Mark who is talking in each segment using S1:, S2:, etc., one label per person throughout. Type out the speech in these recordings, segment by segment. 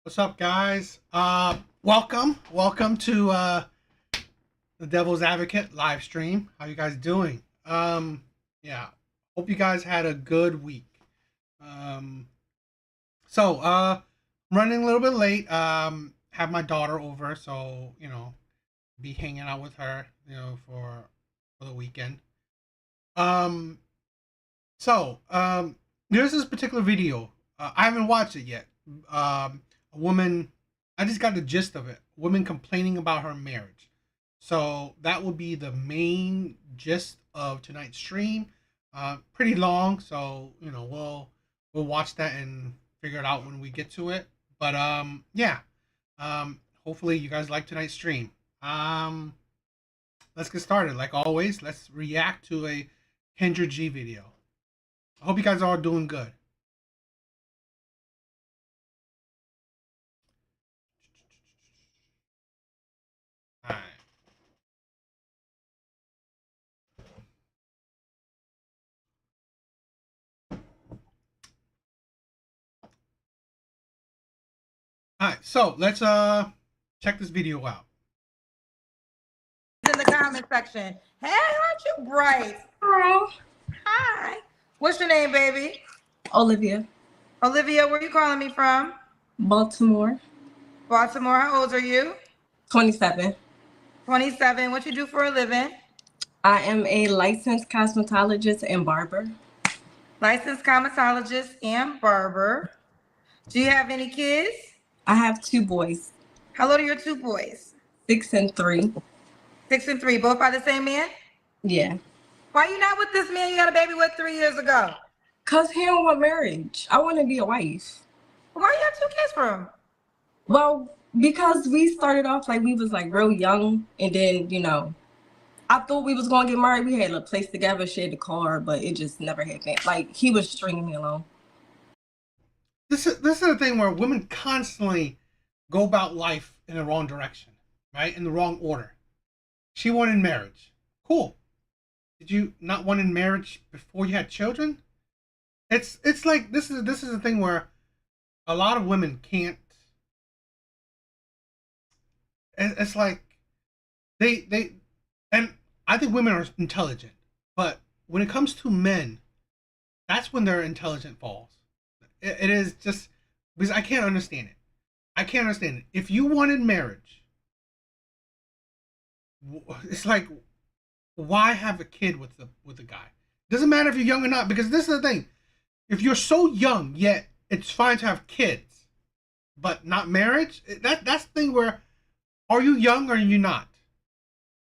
S1: What's up, guys? Welcome to the Devil's Advocate live stream. How you guys doing? Yeah, hope you guys had a good week. Um, Running a little bit late. Have my daughter over, so be hanging out with her, for the weekend. Um, there's this particular video. I haven't watched it yet. A woman, I just got the gist of it. Woman complaining about her marriage. So that will be the main gist of tonight's stream. Pretty long, so we'll watch that and figure it out when we get to it. But yeah. Hopefully you guys like tonight's stream. Let's get started. Like always, let's react to a Kendra G video. I hope you guys are all doing good. All right. All right, so let's check this video out.
S2: In the comment section. Hey, aren't you bright?
S3: Hello.
S2: Hi. What's your name, baby?
S3: Olivia.
S2: Olivia, where are you calling me from?
S3: Baltimore.
S2: Baltimore. How old are you?
S3: 27.
S2: 27. What you do for a living?
S3: I am a licensed cosmetologist and barber.
S2: Licensed cosmetologist and barber. Do you have any kids?
S3: I have 2 boys,
S2: How old are your 2 boys?
S3: 6 and 3.
S2: 6 and 3. Both by the same man?
S3: Yeah.
S2: Why you not with this man you got a baby with 3 years ago?
S3: Cause he don't want marriage. I want to be a wife.
S2: Why you have 2 kids for him?
S3: Well, because we started off like we was like real young, and then I thought we was gonna get married. We had a place together, shared the car, but it just never happened. Like he was stringing me along.
S1: This is the thing where women constantly go about life in the wrong direction, right? In the wrong order. She wanted marriage. Cool. Did you not want in marriage before you had children? It's like this is the thing where a lot of women can't. It's like they and I think women are intelligent, but when it comes to men, that's when their intelligence falls. It is just because I can't understand it. I can't understand it. If you wanted marriage, it's like, why have a kid with the guy? Doesn't matter if you're young or not, because this is the thing. If you're so young, yet it's fine to have kids, but not marriage. That's the thing where, are you young or are you not?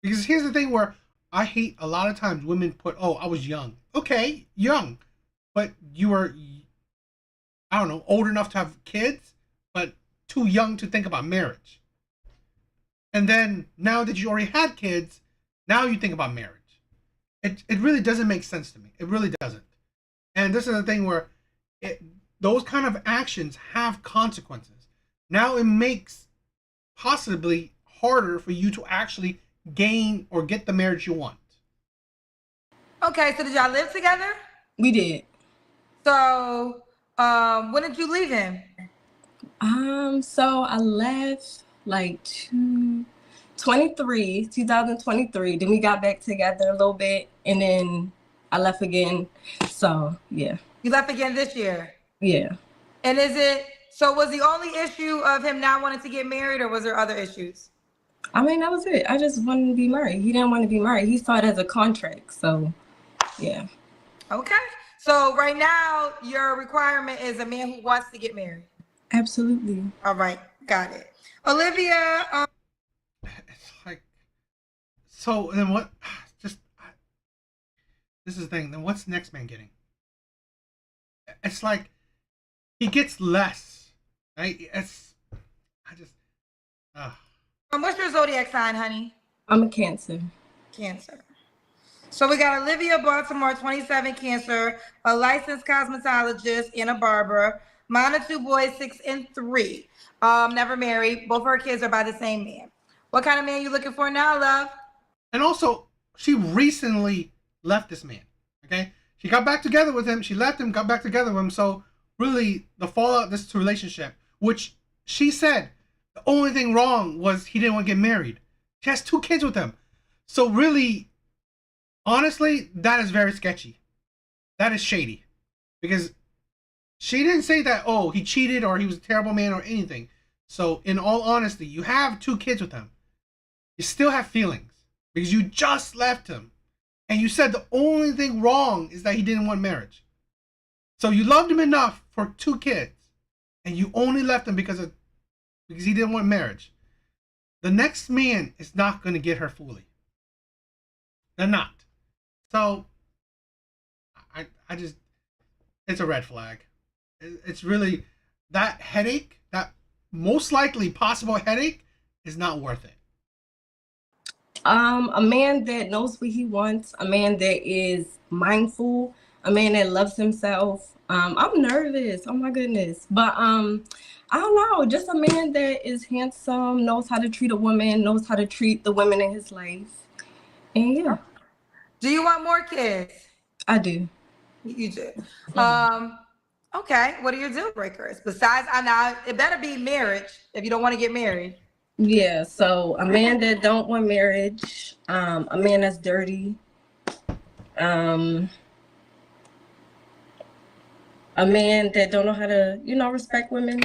S1: Because here's the thing where I hate a lot of times women put, oh, I was young. Okay, young, but you were, I don't know, old enough to have kids, but too young to think about marriage. And then now that you already had kids, now you think about marriage. It really doesn't make sense to me. It really doesn't. And this is the thing where those kind of actions have consequences. Now it makes possibly harder for you to actually gain or get the marriage you want.
S2: Okay, so did y'all live together?
S3: We did.
S2: So, when did you leave him?
S3: So I left like 2023. Then we got back together a little bit, and then I left again. So yeah.
S2: You left again this year?
S3: Yeah.
S2: And was the only issue of him not wanting to get married, or was there other issues?
S3: I mean, that was it. I just wanted to be married. He didn't want to be married. He saw it as a contract. So yeah.
S2: Okay. So right now, your requirement is a man who wants to get married.
S3: Absolutely.
S2: All right. Got it. Olivia.
S1: It's like, so then what? Just this is the thing. Then what's the next man getting? It's like he gets less, right?
S2: What's your zodiac sign, honey?
S3: I'm a Cancer.
S2: Cancer. So we got Olivia Baltimore, 27, Cancer, a licensed cosmetologist and a barber. Mine are 2 boys, 6 and 3. Never married. Both of her kids are by the same man. What kind of man you looking for now, love?
S1: And also, she recently left this man. Okay, she got back together with him. She left him, got back together with him. So really, the fallout of this relationship, which she said the only thing wrong was he didn't want to get married. She has 2 kids with him. So really, honestly, that is very sketchy. That is shady. Because she didn't say that, oh, he cheated or he was a terrible man or anything. So in all honesty, you have 2 kids with him. You still have feelings because you just left him. And you said the only thing wrong is that he didn't want marriage. So you loved him enough for 2 kids. And you only left him because he didn't want marriage. The next man is not going to get her fully. They're not. So I just, it's a red flag. It's really, that headache, that most likely possible headache is not worth it.
S3: A man that knows what he wants, a man that is mindful, a man that loves himself. I'm nervous. Oh my goodness. But I don't know, just a man that is handsome, knows how to treat a woman, knows how to treat the women in his life. And yeah.
S2: Do you want more kids?
S3: I do.
S2: You do. Okay. What are your deal breakers? Besides, now it better be marriage if you don't want to get married.
S3: Yeah, so a man that don't want marriage, a man that's dirty, a man that don't know how to, respect women,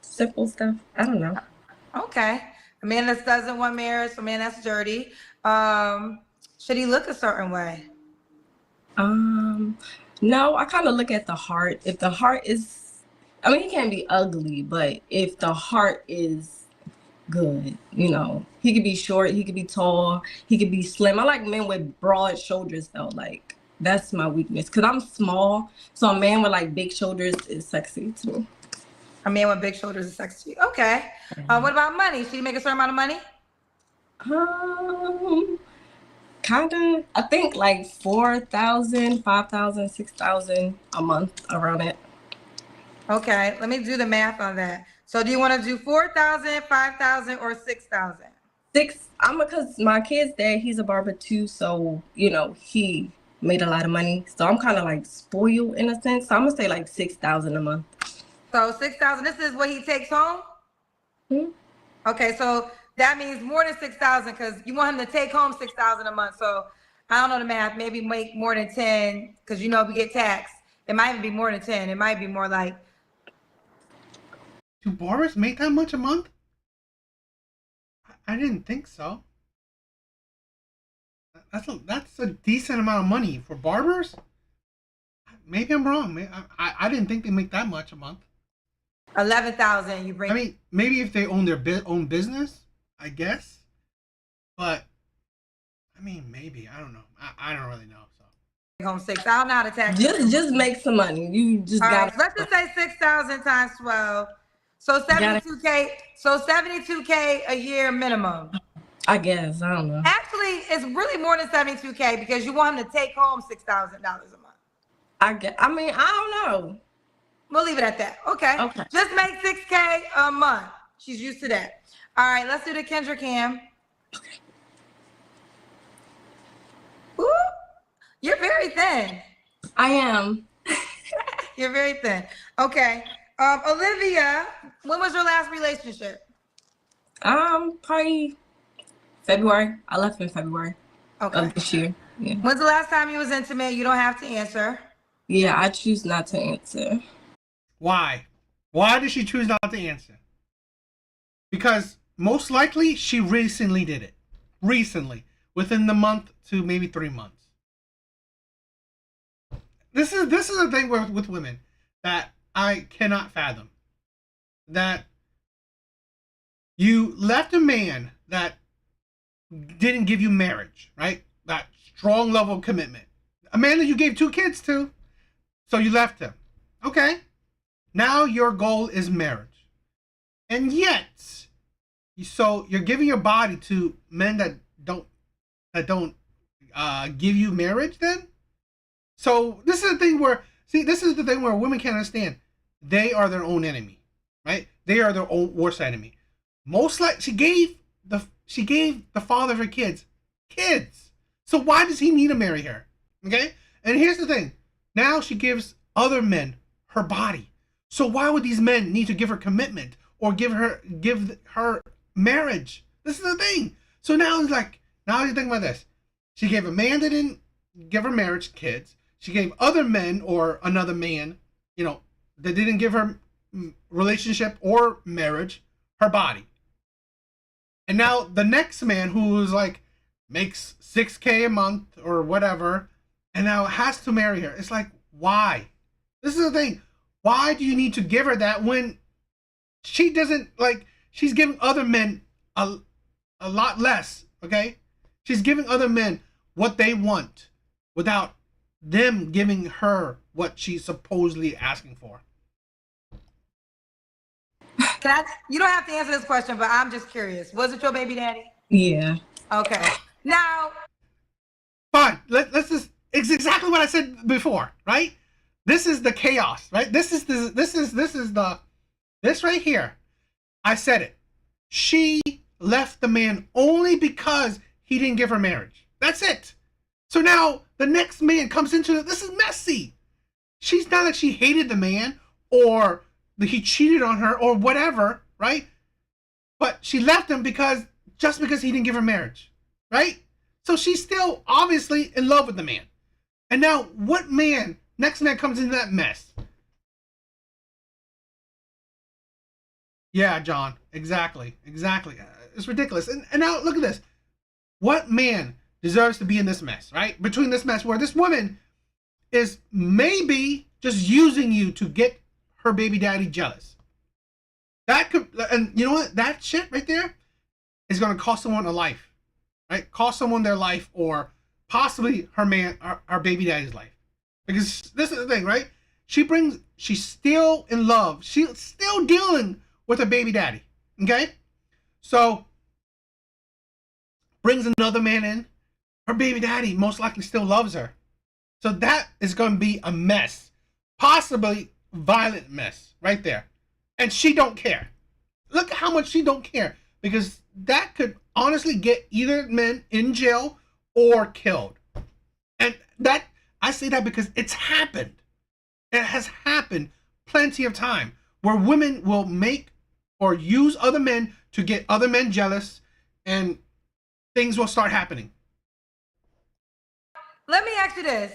S3: simple stuff. I don't know.
S2: Okay. A man that doesn't want marriage, a man that's dirty. Should he look a certain way?
S3: No, I kind of look at the heart. If the heart is, he can't be ugly, but if the heart is good, he could be short, he could be tall, he could be slim. I like men with broad shoulders though. Like, that's my weakness because I'm small, so a man with like big shoulders is sexy to me.
S2: A man with big shoulders is sexy. Okay. What about money? Should he make a certain amount of money?
S3: Kind of. I think like 4,000, 5,000, 6,000 a month, around it.
S2: Okay, let me do the math on that. So do you want to do 4,000, 5,000, or 6,000?
S3: 6. Because my kid's dad, he's a barber too, so he made a lot of money. So I'm kind of like spoiled in a sense. So I'm gonna say like 6,000 a month.
S2: So 6,000. This is what he takes home. Okay, so that means more than 6,000 because you want him to take home 6,000 a month. So I don't know the math. Maybe make more than 10 because we get taxed. It might even be more than 10. It might be more like.
S1: Do barbers make that much a month? I didn't think so. That's a decent amount of money for barbers. Maybe I'm wrong. I didn't think they make that much a month.
S2: 11,000. You bring.
S1: Maybe if they own their own business, I guess. But maybe I don't know. I don't really know. So
S2: home 6. I don't know how to tax.
S3: Just make some money. You just got.
S2: Right, let's just say 6,000 times 12. So 72K. So 72K a year minimum.
S3: I guess. I don't know.
S2: Actually, it's really more than 72K because you want him to take home $6,000 a month.
S3: I don't know.
S2: We'll leave it at that. Okay. Just make 6K a month. She's used to that. All right, let's do the Kendra Cam.
S3: Okay.
S2: Ooh, you're very thin.
S3: I am.
S2: You're very thin. Okay. Olivia, when was your last relationship?
S3: Probably February. I left in February of this year. Yeah.
S2: When's the last time you was intimate? You don't have to answer.
S3: Yeah, I choose not to answer.
S1: Why? Why did she choose not to answer? Because most likely she recently did it. Recently. Within the month to maybe 3 months. This is the thing with women that I cannot fathom. That you left a man that didn't give you marriage, right? That strong level of commitment. A man that you gave 2 kids to, so you left him. Okay. Now your goal is marriage. And yet, so you're giving your body to men that don't give you marriage then? So this is the thing where women can't understand. They are their own enemy, right? They are their own worst enemy. Most like she gave the father of her kids. So why does he need to marry her? Okay? And here's the thing. Now she gives other men her body. So why would these men need to give her commitment? or give her marriage. This is the thing. So now it's like, now you think about this. She gave a man that didn't give her marriage, kids. She gave other men or another man, that didn't give her relationship or marriage, her body. And now the next man who's like makes $6,000 a month or whatever, and now has to marry her. It's like, why? This is the thing. Why do you need to give her that when she doesn't, like, she's giving other men a lot less, okay? She's giving other men what they want without them giving her what she's supposedly asking for.
S2: You don't have to answer this question, but I'm just curious. Was it your baby daddy?
S3: Yeah.
S2: Okay. Now,
S1: fine. Let's just. It's exactly what I said before, right? This is the chaos, right? This right here. I said it. She left the man only because he didn't give her marriage. That's it. So now the next man comes into it. This is messy. She's not like she hated the man or that he cheated on her or whatever, right? But she left him just because he didn't give her marriage, right? So she's still obviously in love with the man. And now what next man comes into that mess? Yeah, John, exactly. It's ridiculous. And now look at this. What man deserves to be in this mess, right? Between this mess where this woman is maybe just using you to get her baby daddy jealous. That could, and you know what? That shit right there is going to cost someone a life, right? Cost someone their life or possibly her baby daddy's life. Because this is the thing, right? She's still in love. She's still dealing with her baby daddy, okay? So, brings another man in. Her baby daddy most likely still loves her. So that is going to be a mess. Possibly violent mess right there. And she don't care. Look how much she don't care. Because that could honestly get either men in jail or killed. And that, I say that because it's happened. It has happened plenty of time where women will make or use other men to get other men jealous and things will start happening.
S2: let me ask you this.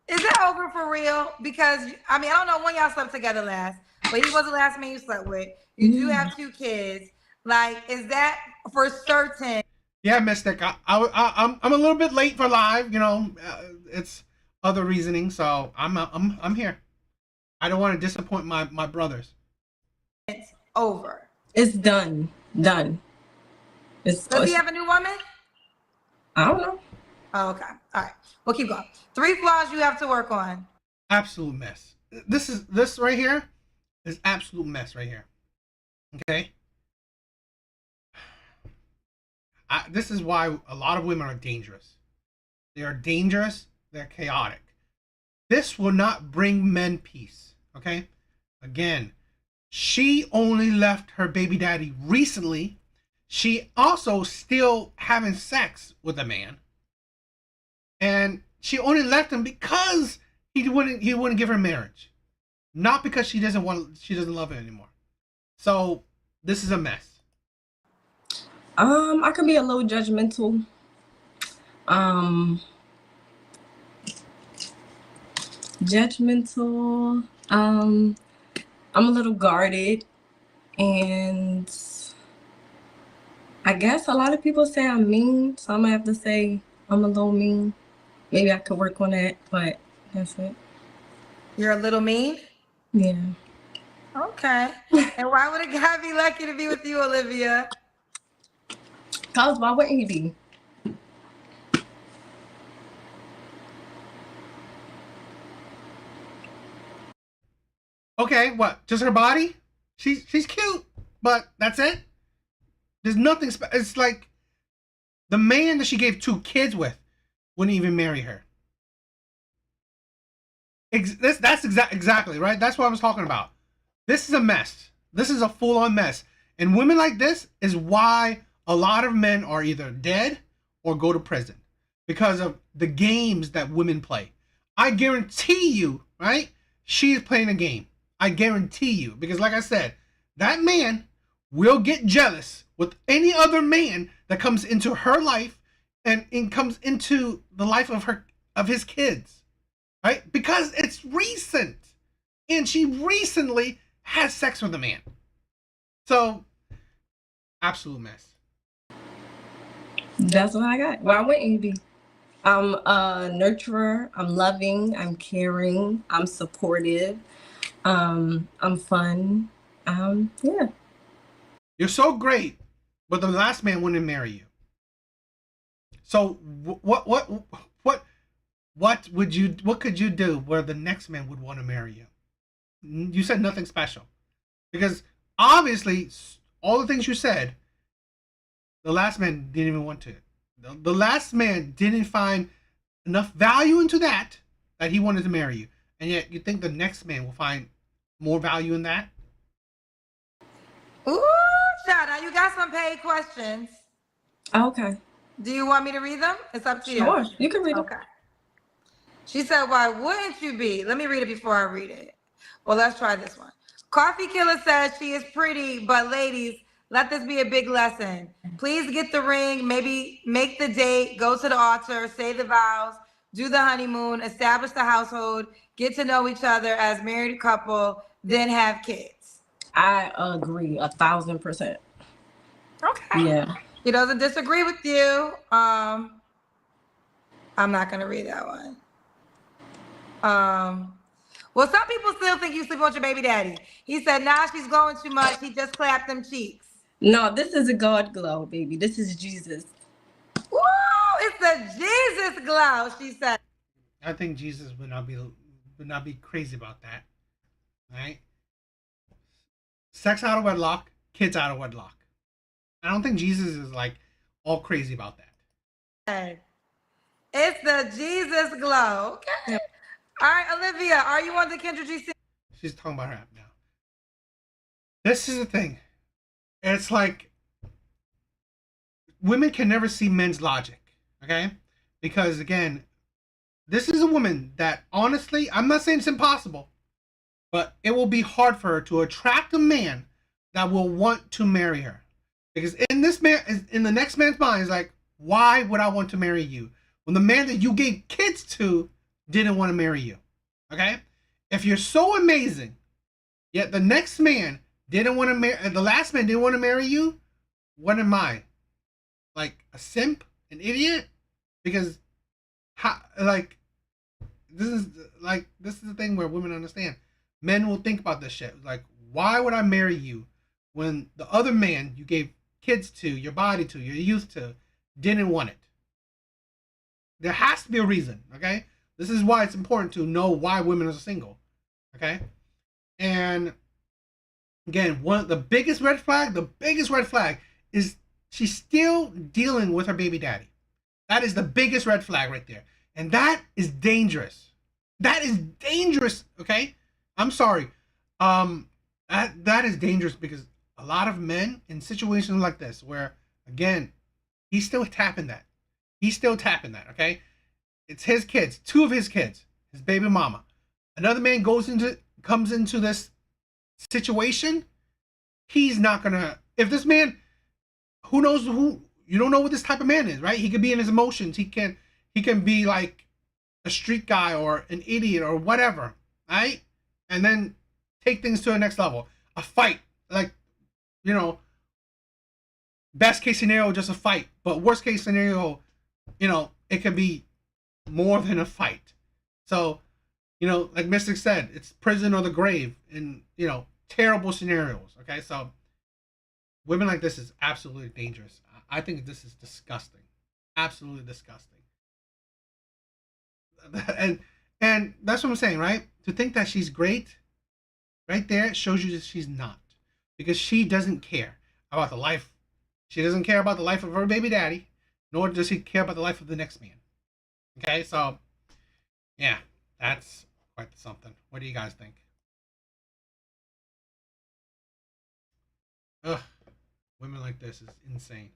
S2: Is it over for real? Because, I don't know when y'all slept together last, but he was the last man you slept with. You do have 2 kids. Like, is that for certain?
S1: Yeah, Mystic. I'm a little bit late for live. It's other reasoning, so I'm here. I don't want to disappoint my brothers.
S2: It's over.
S3: It's done.
S2: Does he have a new woman?
S3: I don't know.
S2: Oh, okay. All right. We'll keep going. 3 flaws you have to work on.
S1: Absolute mess. This right here is absolute mess right here. Okay. This is why a lot of women are dangerous. They are dangerous. They're chaotic. This will not bring men peace. Okay. Again, she only left her baby daddy recently. She also still having sex with a man. And she only left him because he wouldn't give her marriage. Not because she doesn't love him anymore. So this is a mess.
S3: I could be a little judgmental. I'm a little guarded, and I guess a lot of people say I'm mean, so I'm gonna have to say I'm a little mean. Maybe I could work on that, but that's it.
S2: You're a little mean?
S3: Yeah.
S2: Okay. And why would a guy be lucky to be with you, Olivia?
S3: Cause why wouldn't he be?
S1: Okay, what? Just her body? She's cute, but that's it. There's nothing special. It's like the man that she gave 2 kids with wouldn't even marry her. That's exactly right. That's what I was talking about. This is a mess. This is a full-on mess. And women like this is why a lot of men are either dead or go to prison because of the games that women play. I guarantee you, right? She's playing a game. I guarantee you. Because like I said, that man will get jealous with any other man that comes into her life and comes into the life of his kids, right? Because it's recent, and she recently has sex with a man. So, absolute mess.
S3: That's what I got. Well, I went AB. I'm a nurturer. I'm loving. I'm caring. I'm supportive. I'm fun. Yeah.
S1: You're so great, but the last man wouldn't marry you. So what would you what could you do where the next man would want to marry you? You said nothing special, because obviously all the things you said, the last man didn't even want to. The last man didn't find enough value into that he wanted to marry you, and yet you think the next man will find more value in that?
S2: Ooh, child, now you got some paid questions.
S3: Okay.
S2: Do you want me to read them? It's up to you.
S3: Sure. You can read it.
S2: Okay. She said, why wouldn't you be? Let me read it before I read it. Well, let's try this one. Coffee Killer says she is pretty, but ladies, let this be a big lesson. Please get the ring, maybe make the date, go to the altar, say the vows, do the honeymoon, establish the household, get to know each other as married couple, then have kids.
S3: I agree 1,000%.
S2: Okay.
S3: Yeah.
S2: He doesn't disagree with you. I'm not gonna read that one. Well, some people still think you sleep with your baby daddy. He said, nah, she's going too much. He just clapped them cheeks.
S3: No, this is a God glow, baby. This is Jesus.
S2: Woo! It's the Jesus glow, she said.
S1: I think Jesus would not be crazy about that, right? Sex out of wedlock, kids out of wedlock. I don't think Jesus is like all crazy about that.
S2: It's the Jesus glow. Okay. Yep. All right, Olivia, are you on the Kendra G?
S1: She's talking about her app now. This is the thing. It's like women can never see men's logic, okay? Because again, this is a woman that honestly, I'm not saying it's impossible, but it will be hard for her to attract a man that will want to marry her. Because in the next man's mind is like, why would I want to marry you when the man that you gave kids to didn't want to marry you? Okay? If you're so amazing, yet the next man didn't want to marry, the last man didn't want to marry you, what am I? Like a simp? An idiot? Because this is the thing where women understand. Men will think about this shit. Like, why would I marry you when the other man you gave kids to, your body to, your youth to, didn't want it? There has to be a reason, okay? This is why it's important to know why women are single, okay? And again, the biggest red flag is she's still dealing with her baby daddy. That is the biggest red flag right there. And that is dangerous. That is dangerous, okay? I'm sorry. That is dangerous because a lot of men in situations like this where, again, he's still tapping that. Okay? It's his kids, 2 of his kids, his baby mama. Another man comes into this situation, he's not gonna, if this man, you don't know what this type of man is, right? He could be in his emotions. He can be like a street guy or an idiot or whatever, right? And then take things to the next level. A fight, like, best case scenario, just a fight. But worst case scenario, it could be more than a fight. So, like Mystic said, it's prison or the grave in, terrible scenarios. Okay, so women like this is absolutely dangerous. I think this is disgusting. Absolutely disgusting. And that's what I'm saying, right? To think that she's great, right there shows you that she's not. Because she doesn't care about the life. She doesn't care about the life of her baby daddy, nor does she care about the life of the next man. Okay, so yeah, that's quite something. What do you guys think? Ugh, women like this is insane.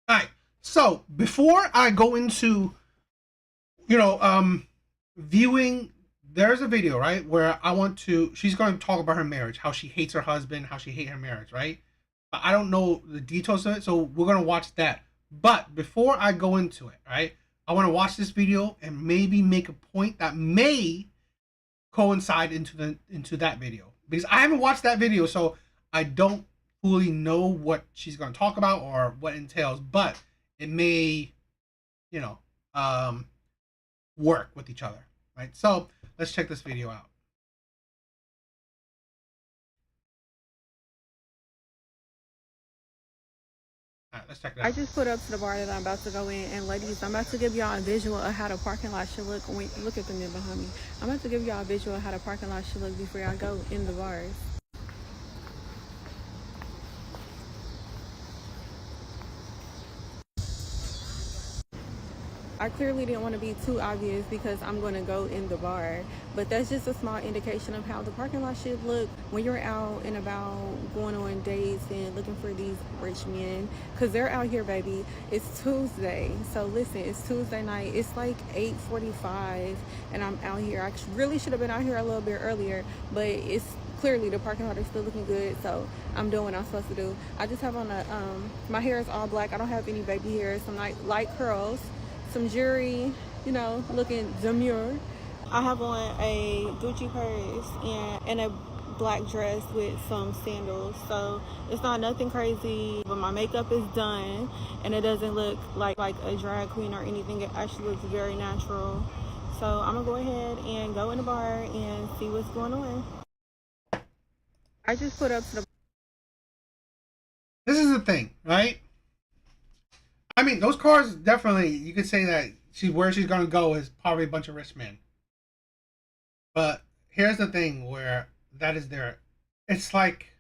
S1: All right, So before I go into, viewing, there's a video, right, where she's going to talk about her marriage, how she hates her husband, how she hates her marriage, right? But I don't know the details of it, so we're going to watch that. But before I go into it, right, I want to watch this video and maybe make a point that may coincide into that video, because I haven't watched that video, so I don't fully know what she's going to talk about or what it entails, but it may, you know, work with each other, right? So let's check this video out. All right, let's check it out.
S4: I just put up to the bar that I'm about to go in, and ladies, I'm about to give y'all a visual of how the parking lot should look. Look at the men behind me. I'm about to give y'all a visual of how the parking lot should look before y'all go in the bars. I clearly didn't want to be too obvious because I'm going to go in the bar, but that's just a small indication of how the parking lot should look when you're out and about going on dates and looking for these rich men, because they're out here, baby. It's Tuesday, so listen, it's Tuesday night. It's like 8:45 and I'm out here. I really should have been out here a little bit earlier, but it's clearly the parking lot is still looking good, so I'm doing what I'm supposed to do. I just have on my hair is all black. I don't have any baby hair, some light curls, some jewelry, looking demure. I have on a Gucci purse and a black dress with some sandals, so it's not nothing crazy, but my makeup is done and it doesn't look like a drag queen or anything. It actually looks very natural. So I'm gonna go ahead and go in the bar and see what's going on. I just put up to the...
S1: This is the thing, right? I mean, those cars, definitely, you could say that where she's going to go is probably a bunch of rich men. But here's the thing where that is there. It's like,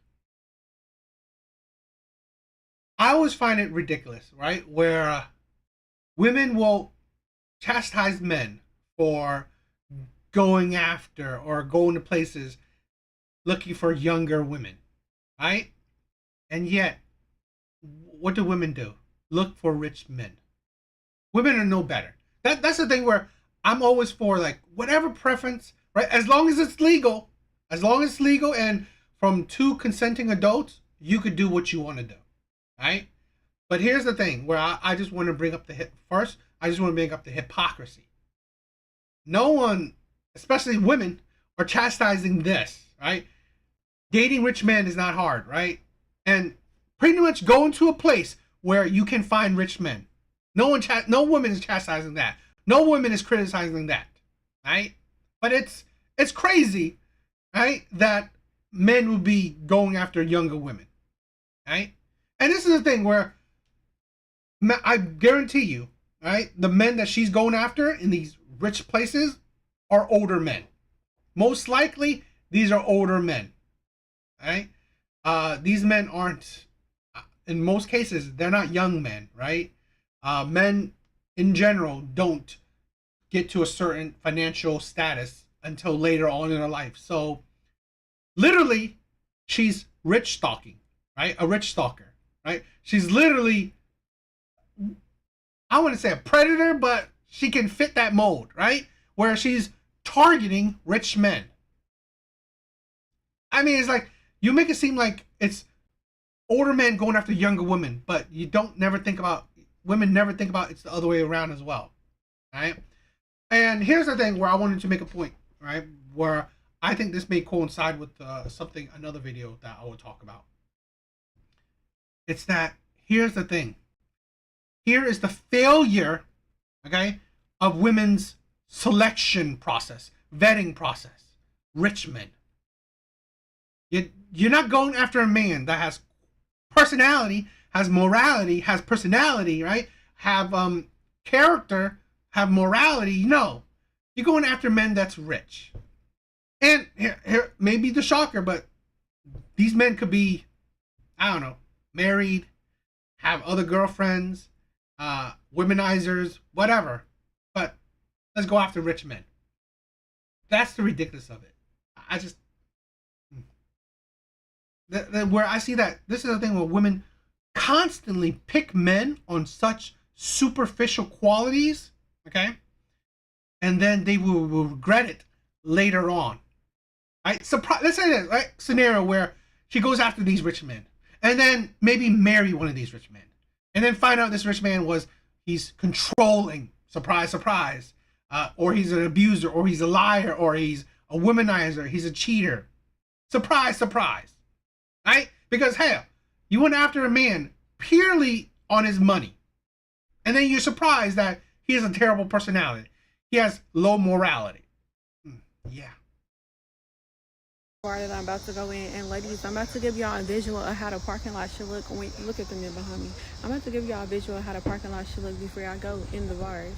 S1: I always find it ridiculous, right? Where women will chastise men for going after or going to places looking for younger women, right? And yet, what do women do? Look for rich men. Women are no better. That's the thing where I'm always for, like, whatever preference, right? As long as it's legal, and from two consenting adults, you could do what you want to do, right? But here's the thing where I just want to bring up I just want to bring up the hypocrisy. No one, especially women, are chastising this, right? Dating rich men is not hard, right? And pretty much going to a place where you can find rich men. No woman is chastising that. No woman is criticizing that, right? But it's crazy, right, that men would be going after younger women, right? And this is the thing where I guarantee you, right, the men that she's going after in these rich places are older men. Most likely, these are older men, right? These men aren't, in most cases, they're not young men, right? Men in general don't get to a certain financial status until later on in their life. So literally, she's rich stalking, right? A rich stalker, right? She's literally, I wouldn't say a predator, but she can fit that mold, right? Where she's targeting rich men. I mean, it's like, you make it seem like it's older men going after younger women, but women never think about it's the other way around as well, right? And here's the thing where I wanted to make a point, right? Where I think this may coincide with another video that I will talk about. It's that, here's the thing. Here is the failure, okay, of women's selection process, vetting process. Rich men. You're not going after a man that has personality, has morality, has personality, right? Have character, have morality. No, you're going after men that's rich. And here maybe the shocker, but these men could be, I don't know, married, have other girlfriends, womenizers, whatever. But let's go after rich men. That's the ridiculous of it. I just, where I see that, this is the thing where women constantly pick men on such superficial qualities, okay? And then they will regret it later on. Right? Let's say this, right? Scenario where she goes after these rich men and then maybe marry one of these rich men and then find out this rich man he's controlling, surprise, surprise, or he's an abuser, or he's a liar, or he's a womanizer, he's a cheater. Surprise, surprise, right? Because hell, you went after a man purely on his money. And then you're surprised that he has a terrible personality. He has low morality. Yeah.
S4: Bar that I'm about to go in, and ladies, I'm about to give y'all a visual of how the parking lot should look. Look at the men behind me. I'm about to give y'all a visual of how the parking lot should look before y'all go in the bars.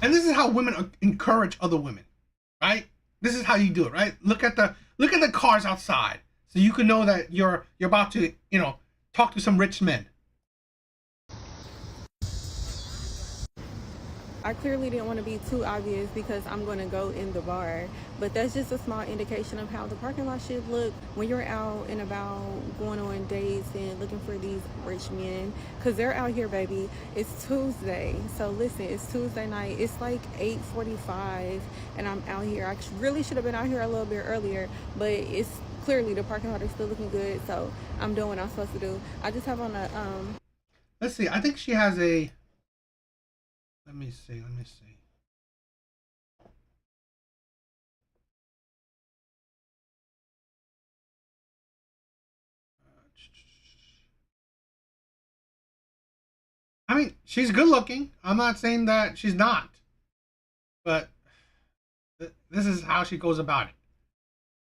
S1: And this is how women encourage other women, right? This is how you do it, right? Look at the cars outside, so you can know that you're about to, talk to some rich men.
S4: I clearly didn't want to be too obvious because I'm going to go in the bar, but that's just a small indication of how the parking lot should look when you're out and about going on dates and looking for these rich men, because they're out here, baby. It's Tuesday, so listen, it's Tuesday night. It's like 8:45 and I'm out here. I really should have been out here a little bit earlier, but it's clearly the parking lot is still looking good, so I'm doing what I'm supposed to do. I just have on a
S1: Let's see. I think she has a. Let me see. I mean, she's good looking. I'm not saying that she's not. But this is how she goes about it.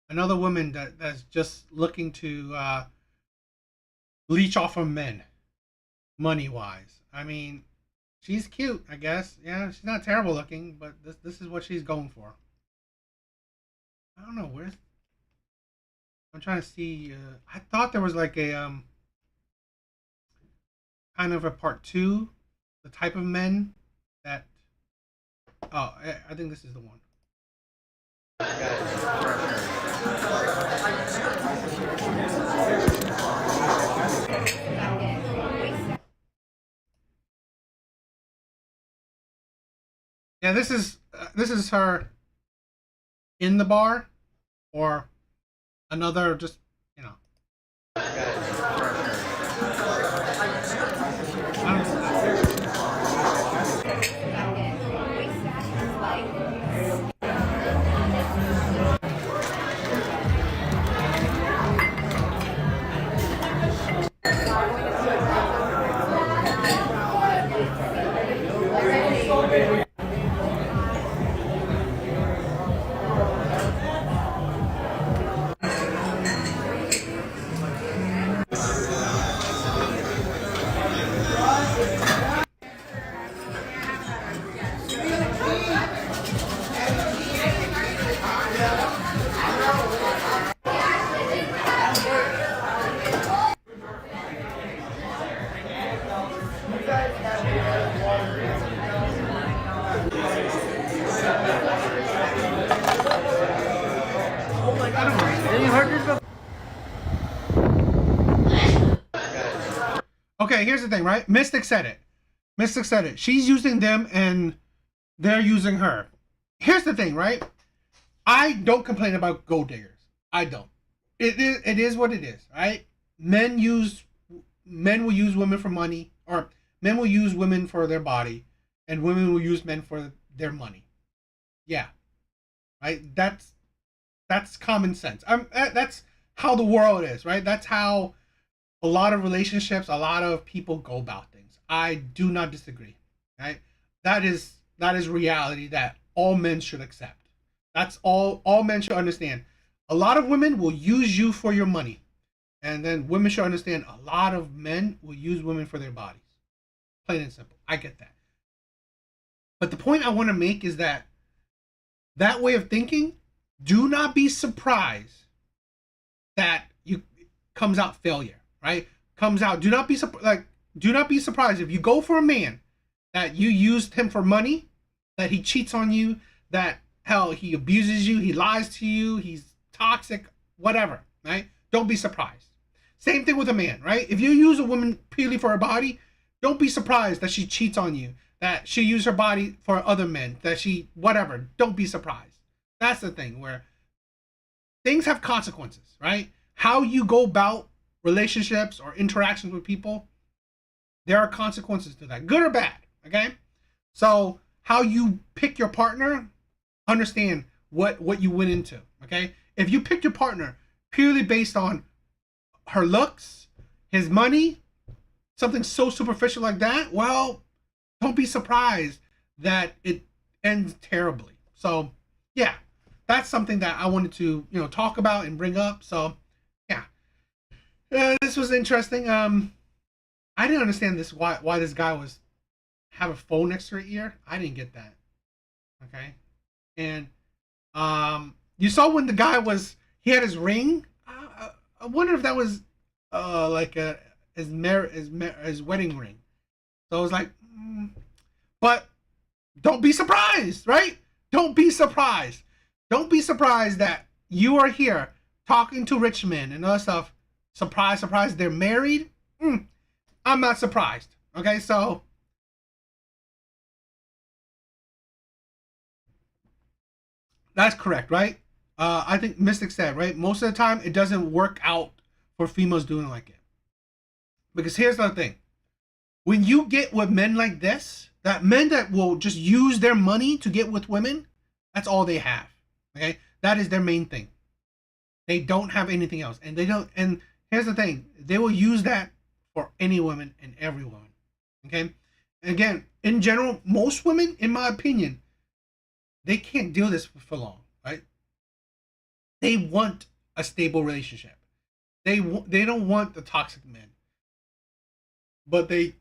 S1: Another woman that's just looking to leech off of men, money-wise. I mean, she's cute, I guess. Yeah, she's not terrible looking, but this is what she's going for. I don't know where. I'm trying to see. I thought there was like a kind of a part 2, the type of men that. Oh, I think this is the one. Yeah, this is her in the bar, or another just, I don't Okay, here's the thing, right? Mystic said it. She's using them and they're using her. Here's the thing, right? I don't complain about gold diggers. I don't. It is what it is, right? Men will use women for money, or men will use women for their body, and women will use men for their money. Yeah. Right? That's common sense. That's how the world is, right? That's how a lot of relationships, a lot of people go about things. I do not disagree, right? That is reality that all men should accept. That's all men should understand. A lot of women will use you for your money. And then women should understand a lot of men will use women for their bodies. Plain and simple. I get that. But the point I want to make is that way of thinking, do not be surprised that comes out failure, right? Comes out. Do not be surprised if you go for a man that you used him for money, that he cheats on you, that hell he abuses you, he lies to you, he's toxic, whatever, right? Don't be surprised. Same thing with a man, right? If you use a woman purely for her body, don't be surprised that she cheats on you, that she uses her body for other men, that she whatever. Don't be surprised. That's the thing where things have consequences, right? How you go about relationships or interactions with people, there are consequences to that, good or bad, okay? So how you pick your partner, understand what you went into, okay? If you pick your partner purely based on her looks, his money, something so superficial like that, well, don't be surprised that it ends terribly. So yeah, that's something that I wanted to, talk about and bring up. So yeah, this was interesting. I didn't understand this, why this guy was have a phone next to her ear. I didn't get that. Okay. And you saw when the guy he had his ring. I wonder if that was like his wedding ring. So I was like, but don't be surprised, right? Don't be surprised. Don't be surprised that you are here talking to rich men and other stuff. Surprise, surprise, they're married. I'm not surprised. Okay, so that's correct, right? I think Mystic said, right? Most of the time, it doesn't work out for females doing like it. Because here's the thing. When you get with men like this, that men that will just use their money to get with women, that's all they have. Okay? That is their main thing. They don't have anything else. And here's the thing. They will use that for any woman and every woman. Okay? Again, in general, most women, in my opinion, they can't do this for long, right? They want a stable relationship. They don't want the toxic men, but they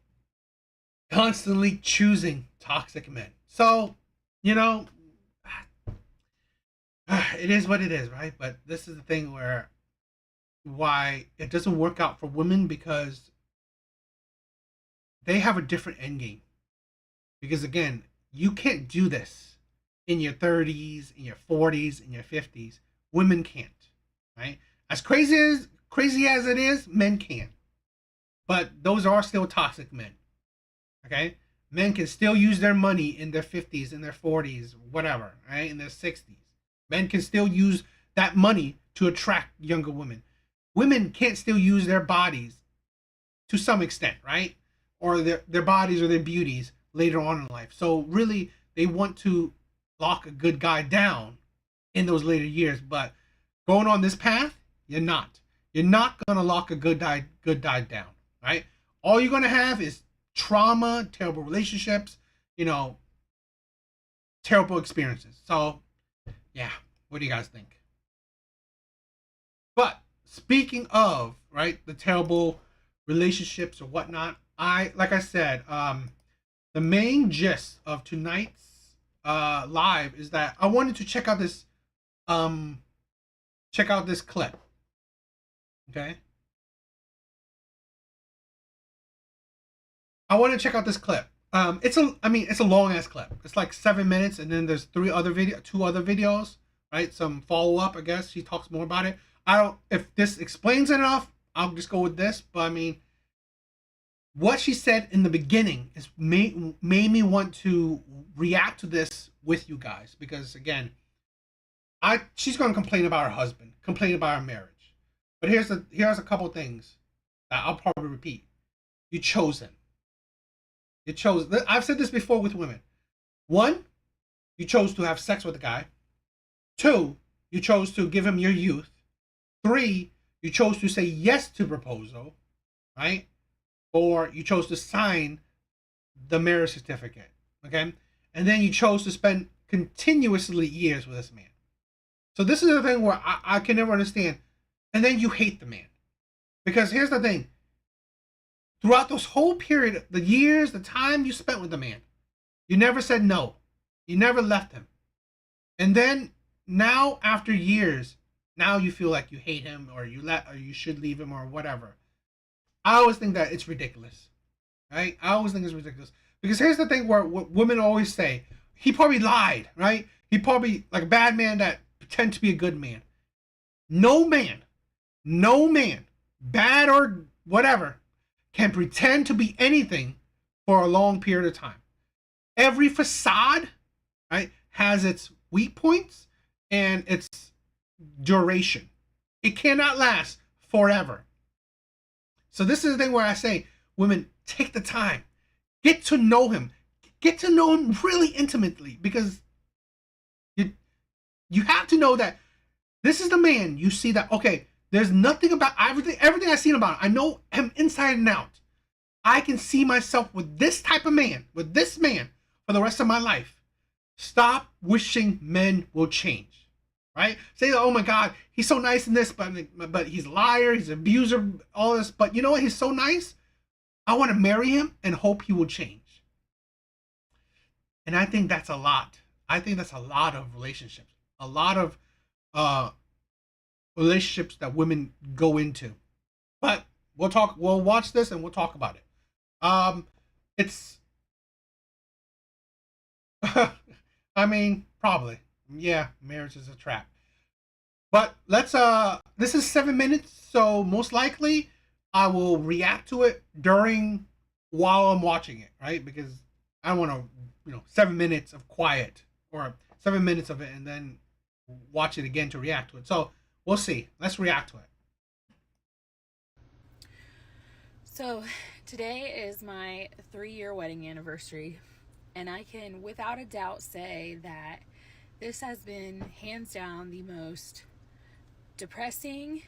S1: constantly choosing toxic men. So, it is what it is, right? But this is the thing why it doesn't work out for women, because they have a different end game. Because again, you can't do this in your 30s, in your 40s, in your 50s. Women can't, right? As crazy as it is, men can. But those are still toxic men. Okay? Men can still use their money in their 50s, in their 40s, whatever, right? In their 60s. Men can still use that money to attract younger women. Women can't still use their bodies to some extent, right? Or their bodies or their beauties later on in life. So really, they want to lock a good guy down in those later years. But going on this path, you're not. You're not going to lock a good guy down, right? All you're going to have is trauma, terrible relationships, terrible experiences. So, yeah, what do you guys think? But speaking of, right, the terrible relationships or whatnot, like I said, the main gist of tonight's live is that I wanted to check out this clip. Okay? I want to check out this clip. It's a long ass clip. It's like 7 minutes, and then there's two other videos, right? Some follow up, I guess. She talks more about it. If this explains it enough, I'll just go with this. But what she said in the beginning made me want to react to this with you guys, because again, she's going to complain about her husband, complain about her marriage. But here's a couple things that I'll probably repeat. You chose him. I've said this before with women. 1, you chose to have sex with a guy. 2, you chose to give him your youth. 3, you chose to say yes to proposal, right? Or you chose to sign the marriage certificate, okay? And then you chose to spend continuously years with this man. So this is the thing where I can never understand. And then you hate the man. Because here's the thing. Throughout this whole period, the years, the time you spent with the man, you never said no. You never left him. And then now, after years, now you feel like you hate him, or you should leave him, or whatever. I always think that it's ridiculous, right? I always think it's ridiculous. Because here's the thing where what women always say, he probably lied, right? He probably, like a bad man that pretend to be a good man. No man bad or whatever, can pretend to be anything for a long period of time. Every facade, right, has its weak points and its duration. It cannot last forever. So this is the thing where I say, women, take the time, get to know him, really intimately, because you have to know that this is the man. You see that, okay, there's nothing about everything I've seen about him. I know him inside and out. I can see myself with this type of man, with this man for the rest of my life. Stop wishing men will change, right? Say, oh my God, he's so nice in this, but he's a liar, he's an abuser, all this. But you know what? He's so nice. I want to marry him and hope he will change. And I think that's a lot. I think that's a lot of relationships. A lot of relationships that women go into. But we'll watch this and we'll talk about it. It's I mean, probably. Yeah, marriage is a trap. But let's this is 7 minutes, so most likely I will react to it while I'm watching it, right? Because I want to, 7 minutes of quiet or 7 minutes of it and then watch it again to react to it. So we'll see. Let's react to it.
S5: So today is my 3-year wedding anniversary, and I can without a doubt say that this has been hands down the most depressing,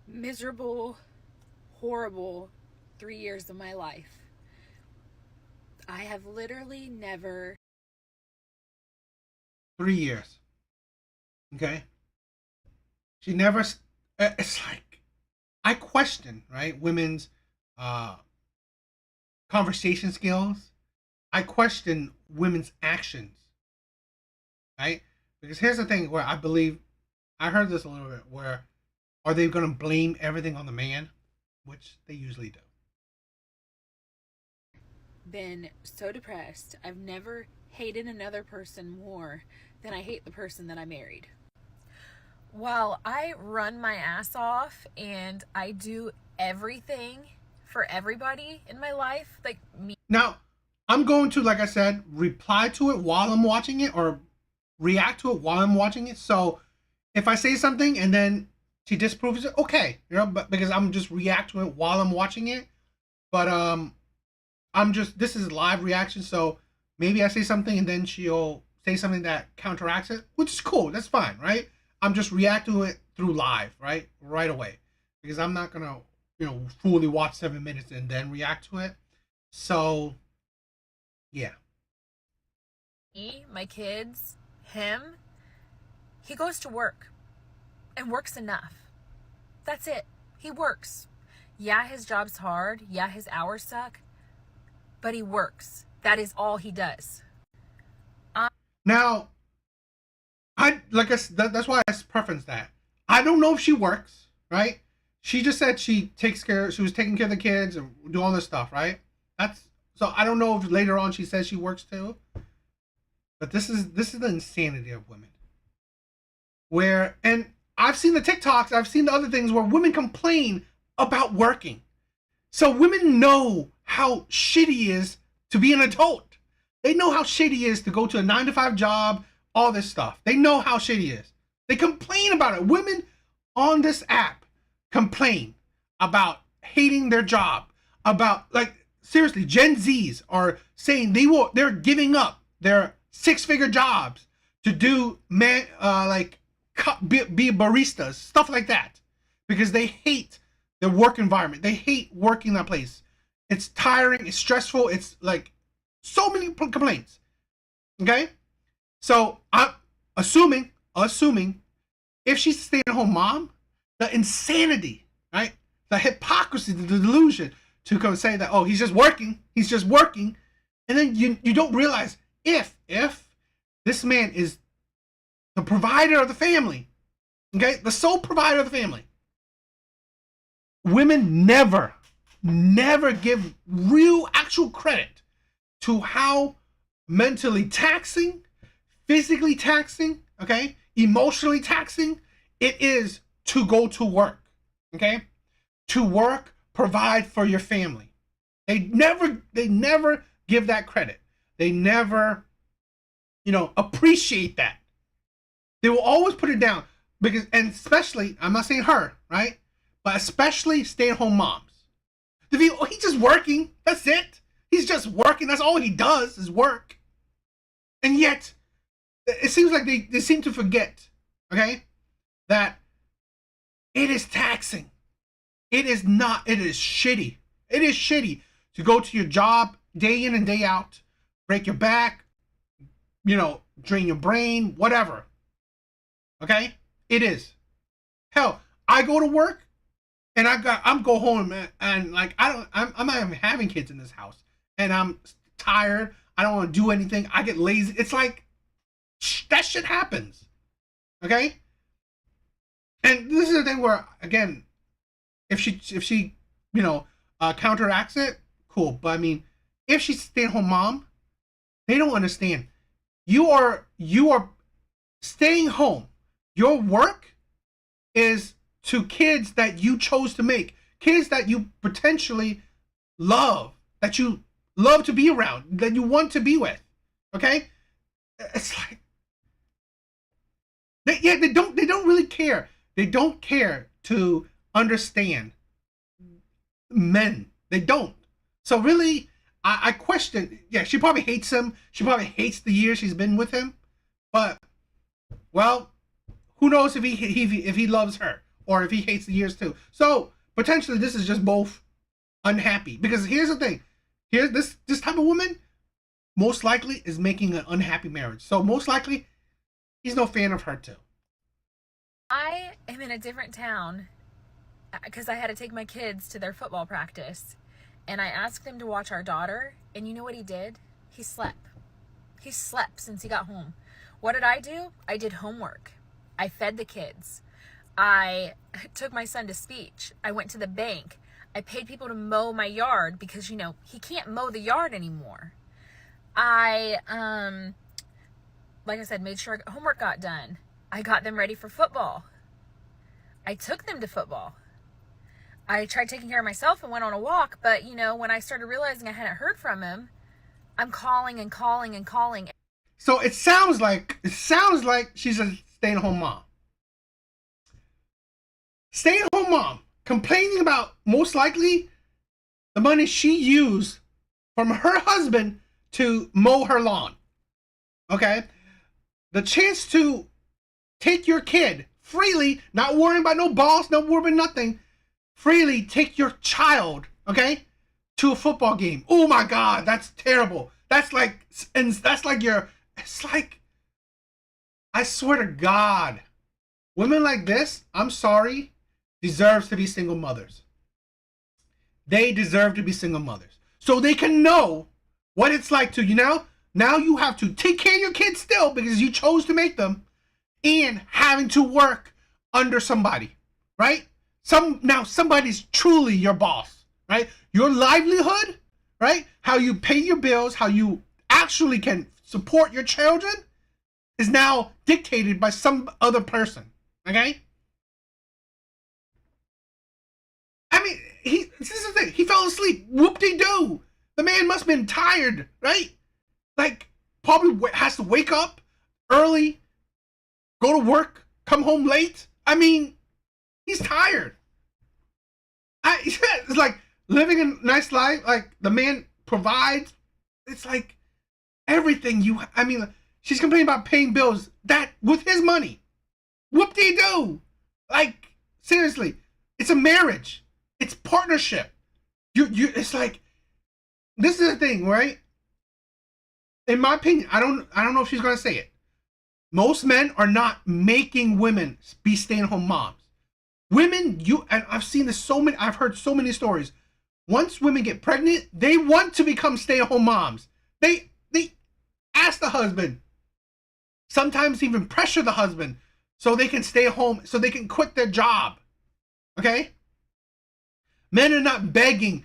S5: miserable, horrible 3 years of my life. I have literally never...
S1: 3 years. Okay? She never... It's like... I question, right? Women's conversation skills. I question women's actions. Right? Because here's the thing where I believe... I heard this a little bit where... Are they going to blame everything on the man? Which they usually do.
S5: Been so depressed. I've never hated another person more than I hate the person that I married. While I run my ass off and I do everything for everybody in my life, like me.
S1: Now, I'm going to, like I said, reply to it while I'm watching it or react to it while I'm watching it. So if I say something and then she disproves it, okay, but because I'm just react to it while I'm watching it. But this is live reaction, so maybe I say something and then she'll say something that counteracts it, which is cool. That's fine, right? I'm just reacting to it through live, right away, because I'm not gonna, fully watch 7 minutes and then react to it. So, yeah.
S5: Me, my kids, him, he goes to work and works enough. That's it. He works. Yeah, his job's hard. Yeah, his hours suck. But he works. That is all he does.
S1: Now, that's why I preference that. I don't know if she works, right? She just said she was taking care of the kids and do all this stuff, right? So I don't know if later on she says she works too. But this is the insanity of women. And I've seen the TikToks, I've seen the other things where women complain about working. So women know how shitty it is to be an adult. They know how shitty it is to go to a 9-to-5 job, all this stuff. They know how shitty it is. They complain about it. Women on this app complain about hating their job, about, like, seriously, Gen Zs are saying they're giving up their 6-figure jobs to do be baristas, stuff like that, because they hate the work environment. They hate working that place. It's tiring. It's stressful. It's like so many complaints. Okay, so I'm assuming if she's a stay-at-home mom, the insanity, right? The hypocrisy, the delusion to come say that, oh, he's just working, and then you don't realize if this man is the provider of the family, okay, the sole provider of the family. Women never give real actual credit to how mentally taxing, physically taxing, okay, emotionally taxing it is to go to work, okay? to work, provide for your family. They never give that credit. They never, appreciate that. They will always put it down because, and especially, I'm not saying her, right? But especially stay-at-home moms. He's just working. That's it. He's just working. That's all he does is work. And yet, it seems like they seem to forget, okay, that it is taxing. It is not. It is shitty. It is shitty to go to your job day in and day out, break your back, drain your brain, whatever. Okay? It is. Hell, I go to work and I'm go home and like I'm not even having kids in this house and I'm tired. I don't want to do anything. I get lazy. It's like that shit happens. Okay? And this is the thing where, again, if she counteracts it, cool. But I mean, if she's a stay-at-home mom, they don't understand. You are staying home. Your work is to kids that you chose to make, kids that you potentially love, that you love to be around, that you want to be with. Okay? It's like they don't really care. They don't care to understand men. They don't. So really, I question. Yeah, she probably hates him. She probably hates the years she's been with him. But well, who knows if he loves her or if he hates the years too. So potentially, this is just both unhappy. Because here's the thing: here's this type of woman most likely is making an unhappy marriage. So most likely, he's no fan of her too.
S5: I am in a different town because I had to take my kids to their football practice. And I asked him to watch our daughter. And you know what he did? He slept. He slept since he got home. What did I do? I did homework. I fed the kids. I took my son to speech. I went to the bank. I paid people to mow my yard because, he can't mow the yard anymore. I, like I said, made sure homework got done. I got them ready for football. I took them to football. I tried taking care of myself and went on a walk, but, when I started realizing I hadn't heard from him, I'm calling and calling and calling.
S1: So it sounds like she's a stay-at-home mom. Stay-at-home mom complaining about most likely the money she used from her husband to mow her lawn. Okay? The chance to take your kid freely, not worrying about no boss, no worrying about nothing, freely take your child, okay, to a football game. Oh my God, that's terrible. It's like, I swear to God, women like this, I'm sorry, deserves to be single mothers. They deserve to be single mothers. So they can know what it's like to, now you have to take care of your kids still because you chose to make them and having to work under somebody, right? Now somebody's truly your boss, right? Your livelihood, right? How you pay your bills, how you actually can support your children is now dictated by some other person, okay? I mean, this is the thing. He fell asleep. Whoop-de-doo. The man must have been tired, right? Like, probably has to wake up early, go to work, come home late. I mean, he's tired. It's like living a nice life. Like the man provides. It's like everything she's complaining about paying bills that with his money. Whoop-de-doo. Like seriously, it's a marriage. It's partnership. It's like this is the thing, right? In my opinion, I don't know if she's gonna say it. Most men are not making women be stay-at-home moms. Women, and I've seen this I've heard so many stories. Once women get pregnant, they want to become stay-at-home moms. They ask the husband, sometimes even pressure the husband so they can stay home, so they can quit their job. Okay? Men are not begging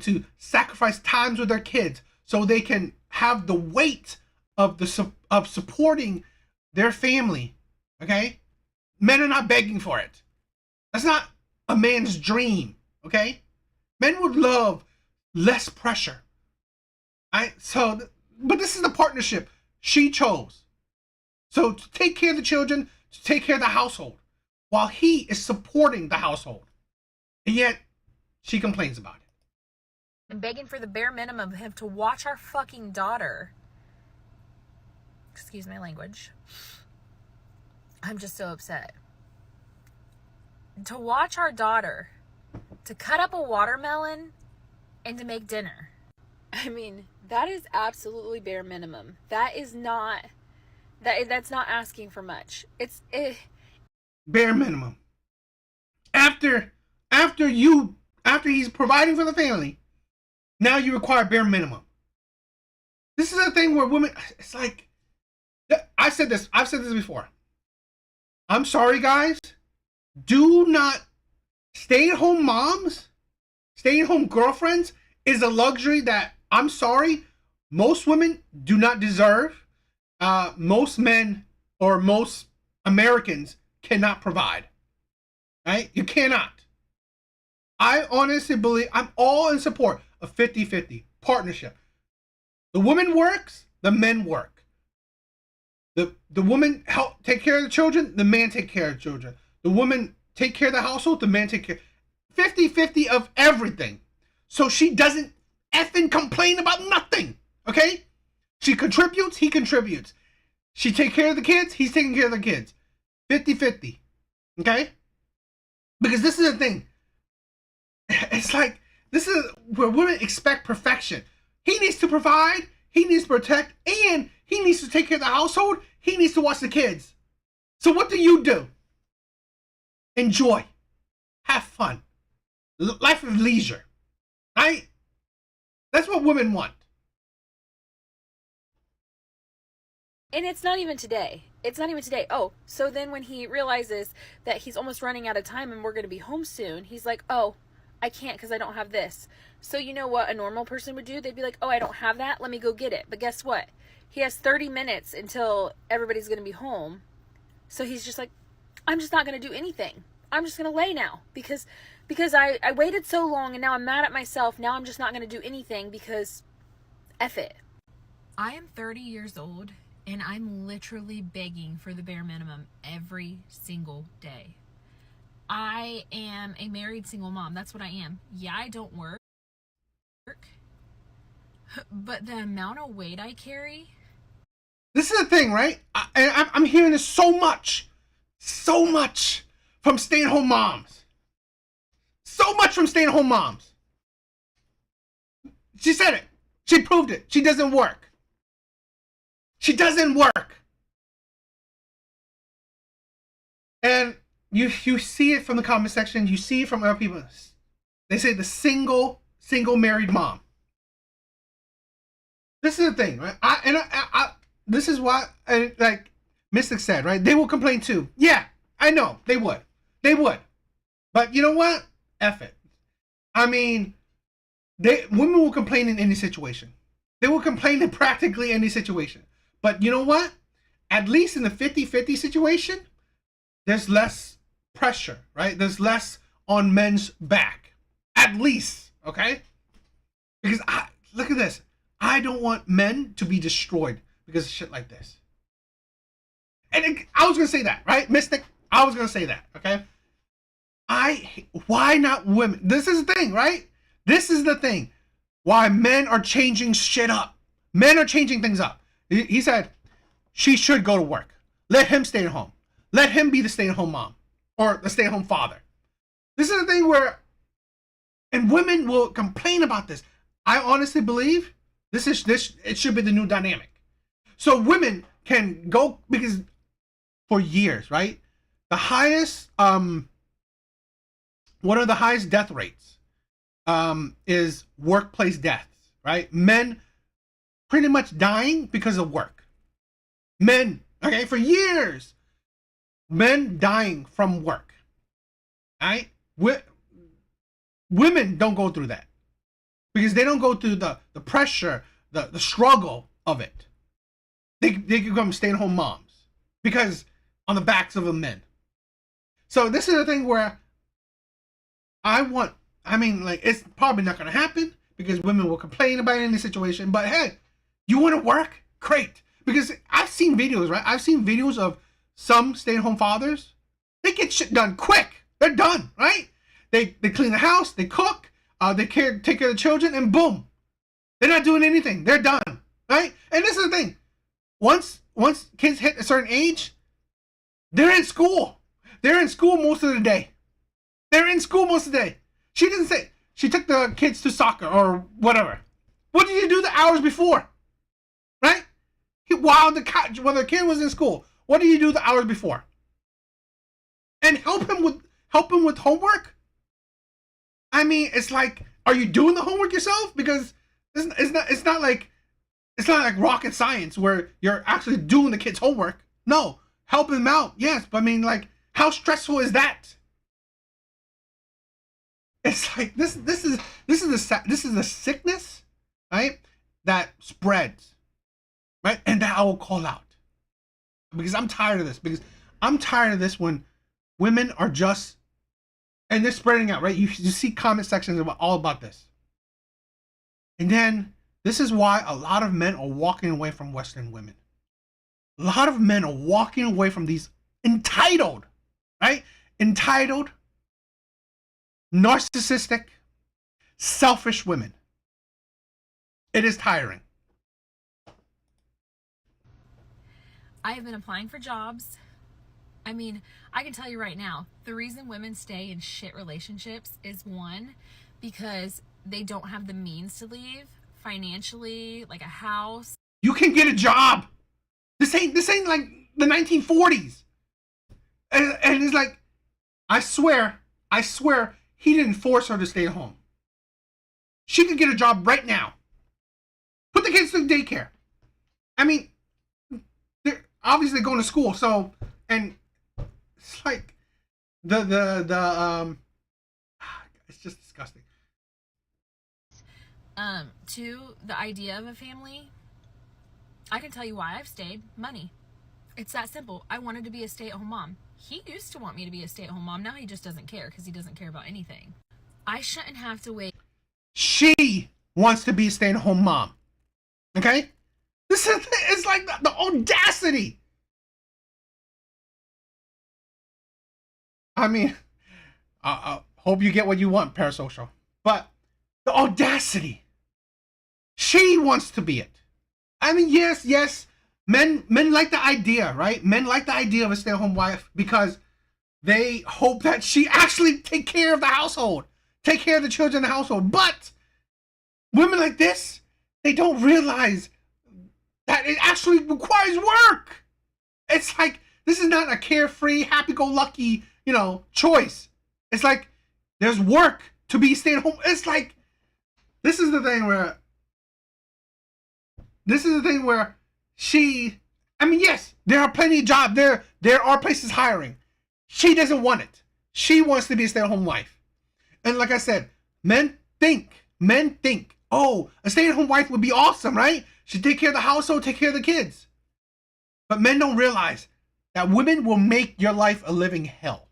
S1: to sacrifice times with their kids so they can have the weight of supporting their family. Okay? Men are not begging for it. That's not a man's dream, okay? Men would love less pressure. But this is the partnership she chose. So to take care of the children, to take care of the household, while he is supporting the household. And yet, she complains about it.
S5: And begging for the bare minimum of him to watch our fucking daughter. Excuse my language. I'm just so upset. To watch our daughter, to cut up a watermelon, and to make dinner. I mean, that is absolutely bare minimum. That is not, that's not asking for much. It's
S1: bare minimum. After he's providing for the family, now you require bare minimum. This is a thing where women, it's like, I've said this before. I'm sorry, guys. Do not, stay-at-home moms, stay-at-home girlfriends is a luxury that, I'm sorry, most women do not deserve. Most men or most Americans cannot provide. Right? You cannot. I honestly believe, I'm all in support of 50-50 partnership. The woman works, the men work. The woman help take care of the children, the man take care of the children. The woman take care of the household, the man take care. 50-50 of everything. So she doesn't effing complain about nothing. Okay? She contributes, he contributes. She take care of the kids, he's taking care of the kids. 50-50. Okay? Because this is the thing. It's like, this is where women expect perfection. He needs to provide, he needs to protect, and he needs to take care of the household, he needs to watch the kids. So what do? Enjoy. Have fun. Life of leisure. Right? That's what women want.
S5: And it's not even today. It's not even today. Oh, so then when he realizes that he's almost running out of time and we're going to be home soon, he's like, oh, I can't because I don't have this. So you know what a normal person would do? They'd be like, oh, I don't have that. Let me go get it. But guess what? He has 30 minutes until everybody's going to be home. So he's just like, I'm just not going to do anything. I'm just going to lay now because I waited so long and now I'm mad at myself. Now I'm just not going to do anything because F it. I am 30 years old and I'm literally begging for the bare minimum every single day. I am a married single mom. That's what I am. Yeah, I don't work. But the amount of weight I carry.
S1: This is the thing, right? I'm hearing this so much from stay-at-home moms. So much from stay-at-home moms. She said it. She proved it. She doesn't work. She doesn't work. And you see it from the comment section. You see it from other people. They say the single married mom. This is the thing, right? This is what, like Mystic said, right? They will complain too. Yeah, I know. They would. But you know what? F it. I mean, women will complain in any situation. They will complain in practically any situation. But you know what? At least in the 50-50 situation, there's less pressure, right? There's less on men's back. At least, okay? Because look at this. I don't want men to be destroyed because of shit like this. And I was going to say that, right? Mystic, I was going to say that, okay? Why not women? This is the thing, right? This is the thing. Why men are changing shit up. Men are changing things up. He said, she should go to work. Let him stay at home. Let him be the stay-at-home mom or the stay-at-home father. This is the thing where, and women will complain about this. I honestly believe it should be the new dynamic. So women can go, because for years, right? The highest, one of the highest death rates is workplace deaths, right? Men pretty much dying because of work. Men, okay, for years, men dying from work, right? Women don't go through that because they don't go through the pressure, the struggle of it. They become stay-at-home moms because on the backs of the men. So this is the thing where I mean, like, it's probably not going to happen because women will complain about any situation. But hey, you want to work? Great. Because I've seen videos, right? I've seen videos of some stay-at-home fathers. They get shit done quick. They're done, right? They clean the house, they cook, take care of the children, and boom, they're not doing anything. They're done, right? And this is the thing: once kids hit a certain age, they're in school. They're in school most of the day. They're in school most of the day. She didn't say she took the kids to soccer or whatever. What did you do the hours before? Right? While the kid was in school, what did you do the hours before? And help him with homework? I mean, it's like, are you doing the homework yourself? Because it's not like rocket science where you're actually doing the kid's homework. No, help him out, yes, but I mean, like, how stressful is that? It's like this is the sickness, right? That spreads, right? And that I will call out because I'm tired of this. Because I'm tired of this when women are just, and they're spreading out, right? You see comment sections all about this, and then this is why a lot of men are walking away from Western women. A lot of men are walking away from these entitled, right? Entitled, narcissistic, selfish women. It is tiring.
S5: I have been applying for jobs. I mean, I can tell you right now, the reason women stay in shit relationships is, one, because they don't have the means to leave financially, like a house.
S1: You can get a job. This ain't like the 1940s. And it's like, I swear, he didn't force her to stay at home. She could get a job right now. Put the kids to daycare. I mean, they're obviously going to school, so, and it's like it's just disgusting.
S5: To the idea of a family, I can tell you why I've stayed. Money. It's that simple. I wanted to be a stay-at-home mom. He used to want me to be a stay-at-home mom. Now he just doesn't care because he doesn't care about anything. I shouldn't have to wait.
S1: She wants to be a stay-at-home mom. Okay? This is, it's like the audacity. I mean, hope you get what you want, Parasocial. But the audacity. She wants to be it. I mean, yes, men like the idea, right? Men like the idea of a stay-at-home wife because they hope that she actually take care of the household, take care of the children in the household. But women like this, they don't realize that it actually requires work. It's like, this is not a carefree, happy-go-lucky, choice. It's like, there's work to be stay-at-home. It's like, this is the thing where she, I mean, yes, there are plenty of jobs. There are places hiring. She doesn't want it. She wants to be a stay-at-home wife. And like I said, men think, oh, a stay-at-home wife would be awesome, right? She'd take care of the household, take care of the kids. But men don't realize that women will make your life a living hell,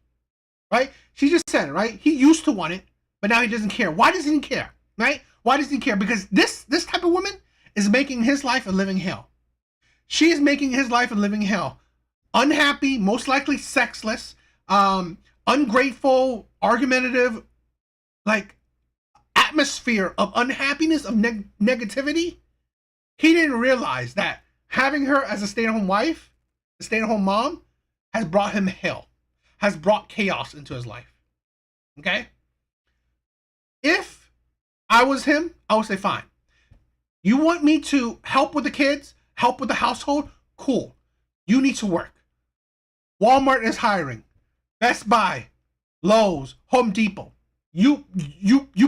S1: right? She just said it, right? He used to want it, but now he doesn't care. Why doesn't he care, right? Why doesn't he care? Because this type of woman is making his life a living hell. She is making his life a living hell. Unhappy, most likely sexless, ungrateful, argumentative, like atmosphere of unhappiness, of negativity. He didn't realize that having her as a stay-at-home wife, a stay-at-home mom, has brought him hell, has brought chaos into his life. Okay? If I was him, I would say, fine. You want me to help with the kids, help with the household? Cool. You need to work. Walmart is hiring. Best Buy, Lowe's, Home Depot. You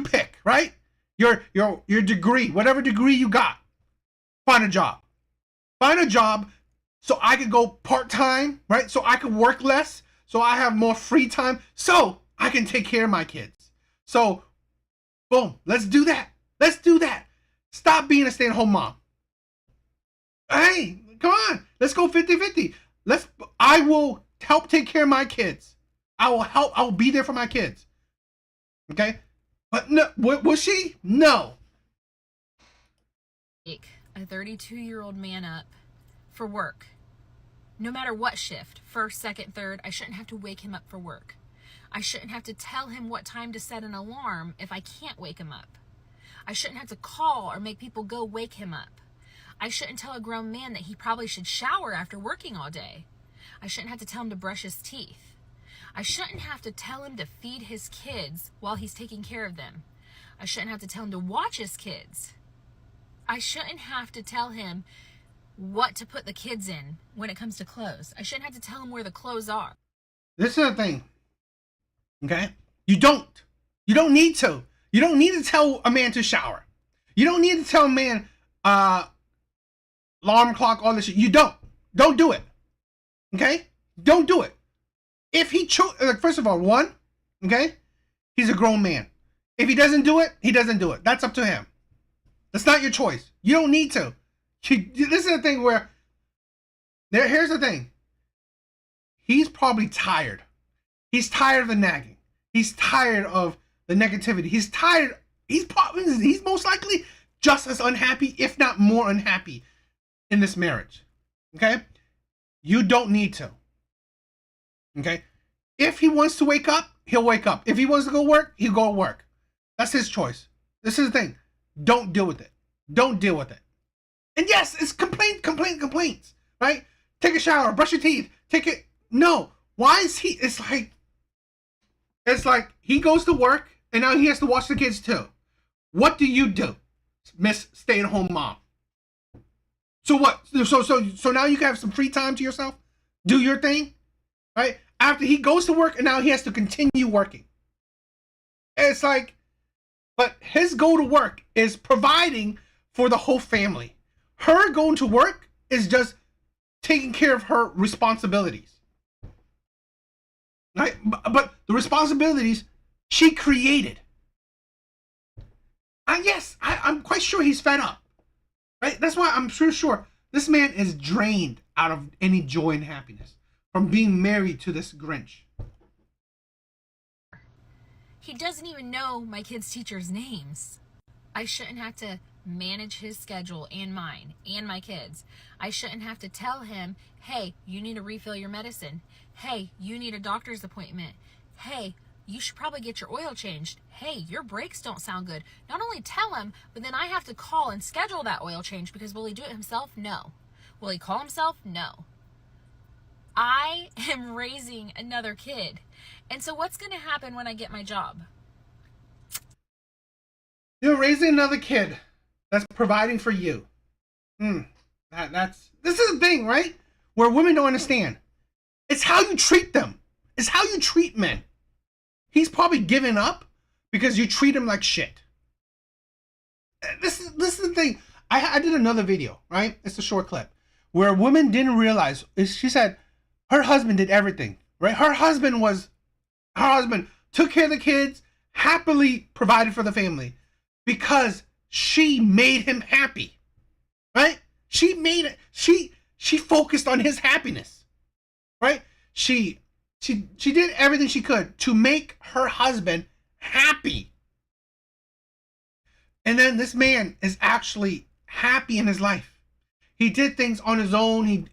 S1: pick, right? Your degree, whatever degree you got. Find a job. Find a job so I could go part-time, right? So I could work less, so I have more free time, so I can take care of my kids. So, boom, let's do that. Let's do that. Stop being a stay-at-home mom. Hey, come on. Let's go 50-50. I will help take care of my kids. I will be there for my kids. Okay, but no, was she? No.
S5: Wake a 32-year-old man up for work. No matter what shift, first, second, third, I shouldn't have to wake him up for work. I shouldn't have to tell him what time to set an alarm if I can't wake him up. I shouldn't have to call or make people go wake him up. I shouldn't tell a grown man that he probably should shower after working all day. I shouldn't have to tell him to brush his teeth. I shouldn't have to tell him to feed his kids while he's taking care of them. I shouldn't have to tell him to watch his kids. I shouldn't have to tell him what to put the kids in when it comes to clothes. I shouldn't have to tell him where the clothes are.
S1: This is the thing. Okay? You don't need to. You don't need to tell a man to shower. You don't need to tell a man, alarm clock, all this shit. You don't. Don't do it. Okay? Don't do it. If he first of all, one, okay? He's a grown man. If he doesn't do it, he doesn't do it. That's up to him. That's not your choice. You don't need to. This is the thing where, here's the thing. He's probably tired. He's tired of the nagging. He's tired of the negativity. He's tired. He's most likely just as unhappy, if not more unhappy, in this marriage. Okay? You don't need to. Okay? If he wants to wake up, he'll wake up. If he wants to go work, he'll go work. That's his choice. This is the thing. Don't deal with it. Don't deal with it. And yes, it's complaints, right? Take a shower, brush your teeth, take it. No. Why is he? It's like he goes to work and now he has to watch the kids too. What do you do, Miss Stay-at-home mom? So what? So now you can have some free time to yourself? Do your thing, right? After he goes to work and now he has to continue working. It's like, but his go to work is providing for the whole family. Her going to work is just taking care of her responsibilities. Right? But the responsibilities she created. Yes, I'm quite sure he's fed up. Right? That's why I'm sure this man is drained out of any joy and happiness from being married to this Grinch.
S5: He doesn't even know my kids' teachers' names. I shouldn't have to manage his schedule and mine and my kids. I shouldn't have to tell him, hey, you need to refill your medicine. Hey, you need a doctor's appointment. Hey, you should probably get your oil changed. Hey, your brakes don't sound good. Not only tell him, but then I have to call and schedule that oil change because will he do it himself? No. Will he call himself? No. I am raising another kid. And so what's going to happen when I get my job?
S1: You're raising another kid that's providing for you. This is the thing, right? Where women don't understand. It's how you treat them. It's how you treat men. He's probably given up because you treat him like shit. This is the thing. I did another video, right? It's a short clip where a woman didn't realize. She said her husband did everything, right? Her husband took care of the kids, happily provided for the family because she made him happy, right? She made it. She focused on his happiness, right? She did everything she could to make her husband happy. And then this man is actually happy in his life. He did things on his own.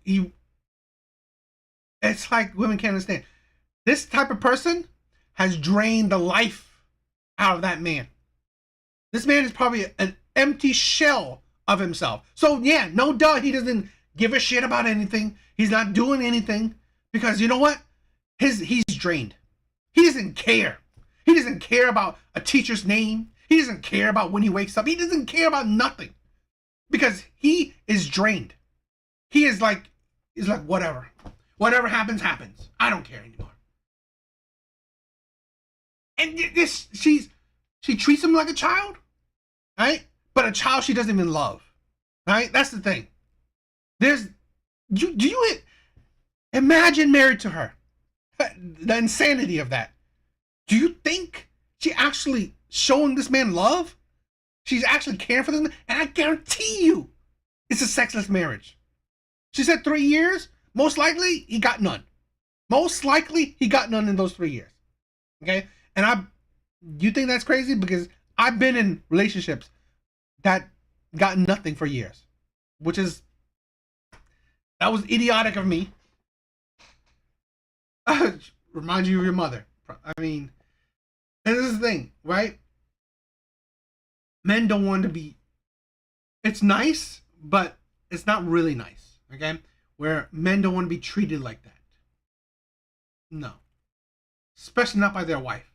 S1: It's like women can't understand. This type of person has drained the life out of that man. This man is probably an empty shell of himself. So yeah, no duh, he doesn't give a shit about anything. He's not doing anything because you know what? He's drained. He doesn't care. He doesn't care about a teacher's name. He doesn't care about when he wakes up. He doesn't care about nothing because he is drained. He's like whatever. Whatever happens, happens. I don't care anymore. And she treats him like a child, right? But a child she doesn't even love, right? That's the thing. Do you imagine married to her? The insanity of that. Do you think she actually showing this man love? She's actually caring for this man? And I guarantee you, it's a sexless marriage. She said 3 years. Most likely, he got none. Most likely, he got none in those 3 years. Okay? And You think that's crazy? Because I've been in relationships that got nothing for years, which is, that was idiotic of me. Remind you of your mother. I mean, and this is the thing, right? Men don't want to be, it's nice, but it's not really nice, okay? Where men don't want to be treated like that. No. Especially not by their wife,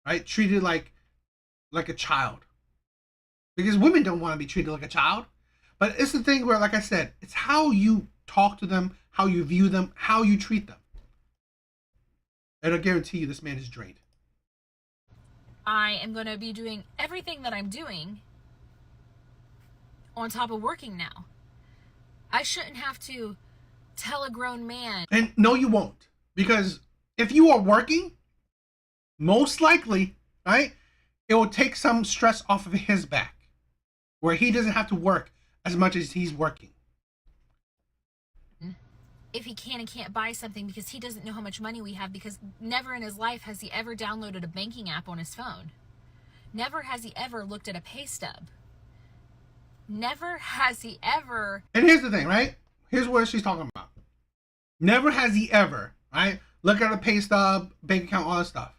S1: right? Treated like a child. Because women don't want to be treated like a child. But it's the thing where, like I said, it's how you talk to them, how you view them, how you treat them. And I guarantee you this man is drained.
S5: I am going to be doing everything that I'm doing on top of working now. I shouldn't have to tell a grown man.
S1: And no, you won't. Because if you are working, most likely, right, it will take some stress off of his back, where he doesn't have to work as much as he's working.
S5: If he can and can't buy something because he doesn't know how much money we have, because never in his life has he ever downloaded a banking app on his phone. Never has he ever looked at a pay stub. Never has he ever...
S1: And here's the thing, right? Here's what she's talking about. Never has he ever, right? Look at a pay stub, bank account, all that stuff.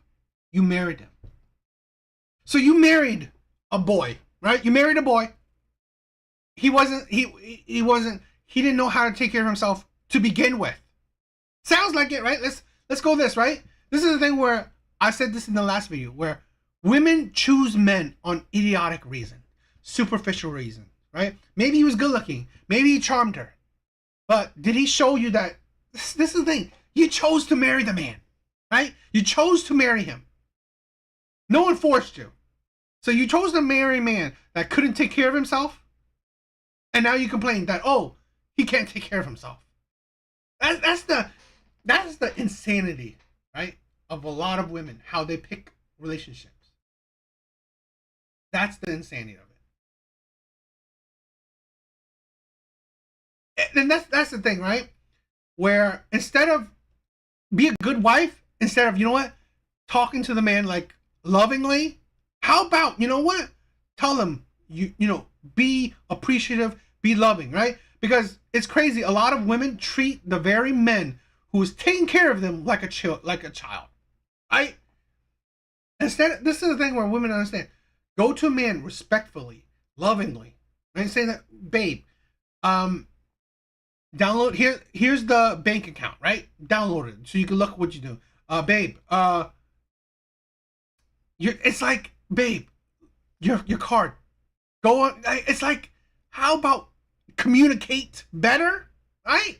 S1: You married him. So you married a boy, right? You married a boy. He didn't know how to take care of himself to begin with. Sounds like it, right? Let's go this, right? This is the thing where I said this in the last video, where women choose men on idiotic reason, superficial reason, right? Maybe he was good looking, maybe he charmed her, but did he show you that this is the thing? You chose to marry the man, right? You chose to marry him. No one forced you. So you chose to marry a man that couldn't take care of himself, and now you complain that, oh, he can't take care of himself. That's the insanity, right, of a lot of women, how they pick relationships. That's the insanity of it. And that's the thing, right? Where instead of be a good wife, instead of, you know what, talking to the man like lovingly, how about, you know what, tell him, you know, be appreciative, be loving, right? Because it's crazy. A lot of women treat the very men who is taking care of them like a child, right? Instead, this is the thing where women understand. Go to a man respectfully, lovingly, and say that, babe, download here's the bank account, right? Download it so you can look what you do. Babe, it's like, babe, your card. Go on. It's like, how about communicate better, right?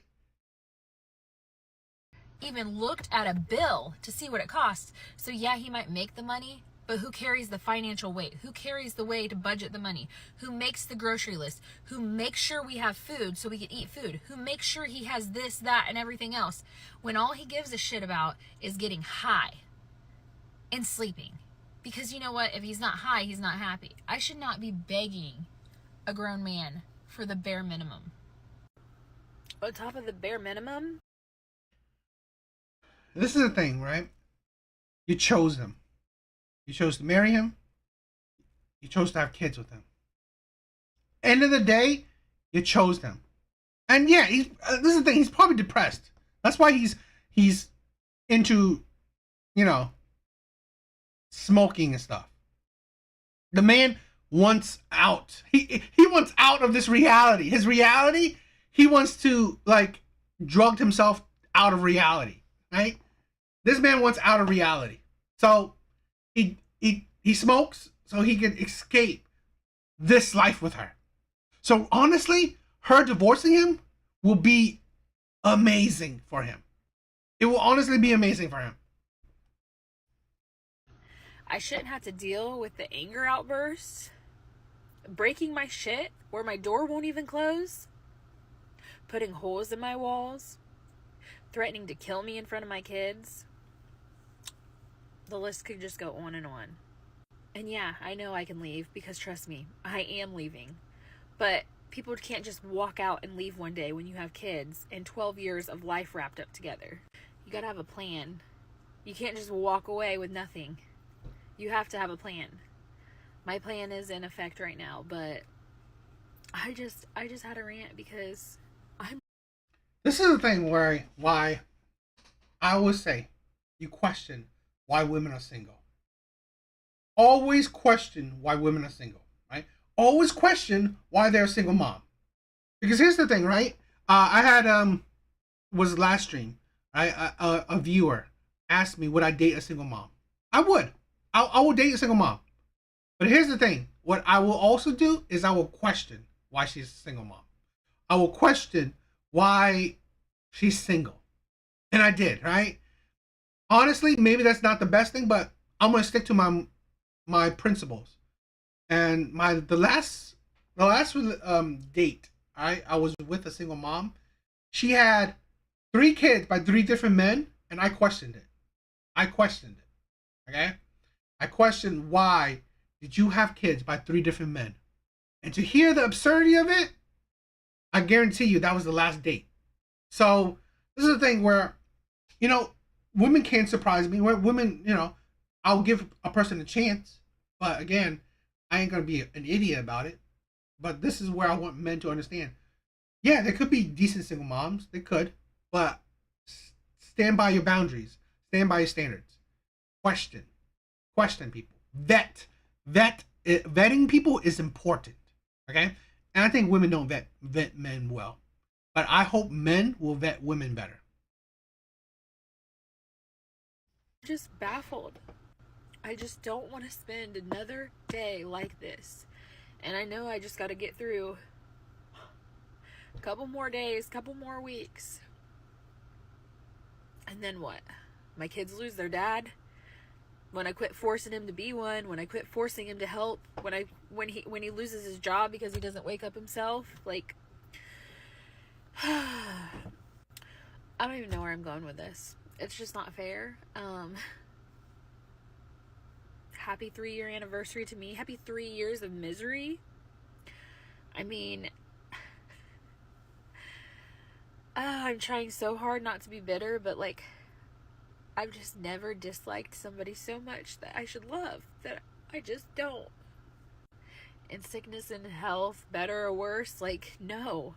S5: Even looked at a bill to see what it costs. So yeah, he might make the money, but who carries the financial weight? Who carries the way to budget the money? Who makes the grocery list? Who makes sure we have food so we can eat food? Who makes sure he has this, that, and everything else? When all he gives a shit about is getting high and sleeping. Because you know what? If he's not high, he's not happy. I should not be begging a grown man for the bare minimum. On top of the bare minimum?
S1: This is the thing, right? You chose him. You chose to marry him. You chose to have kids with him. End of the day, you chose him. And yeah, this is the thing. He's probably depressed. That's why he's into, you know, smoking and stuff. The man wants out. He wants out of this reality. His reality, he wants to, like, drug himself out of reality, right? This man wants out of reality. So he smokes so he can escape this life with her. So honestly, her divorcing him will be amazing for him. It will honestly be amazing for him.
S5: I shouldn't have to deal with the anger outbursts, breaking my shit where my door won't even close, putting holes in my walls, threatening to kill me in front of my kids. The list could just go on and on. And yeah, I know I can leave, because trust me, I am leaving. But people can't just walk out and leave one day when you have kids and 12 years of life wrapped up together. You gotta have a plan. You can't just walk away with nothing. You have to have a plan. My plan is in effect right now, but I just had a rant because
S1: This is the thing why I always say you question why women are single. Always question why women are single, right? Always question why they're a single mom. Because here's the thing, right? I had was last stream, right? A viewer asked me would I date a single mom. I would. I will date a single mom. But here's the thing. What I will also do is I will question why she's a single mom. I will question why she's single. And I did, right? Honestly, maybe that's not the best thing, but I'm gonna stick to my principles. And the last date, I was with a single mom. She had 3 kids by 3 different men, and I questioned it. Okay? I questioned why did you have kids by 3 different men? And to hear the absurdity of it, I guarantee you that was the last date. So this is the thing where, women can't surprise me. Where women, I'll give a person a chance, but again, I ain't gonna be an idiot about it. But this is where I want men to understand. Yeah, there could be decent single moms. They could, but stand by your boundaries. Stand by your standards. Question people. Vetting people is important. Okay, and I think women don't vet men well, but I hope men will vet women better.
S5: just baffled. I just don't want to spend another day like this. And I know I just got to get through a couple more days, couple more weeks. And then what? My kids lose their dad? When I quit forcing him to be one, when I quit forcing him to help, when he loses his job because he doesn't wake up himself, like I don't even know where I'm going with this. It's just not fair. Happy 3-year anniversary to me. Happy 3 years of misery. I mean, I'm trying so hard not to be bitter, but like, I've just never disliked somebody so much that I should love, that I just don't. In sickness and health, better or worse, like, no.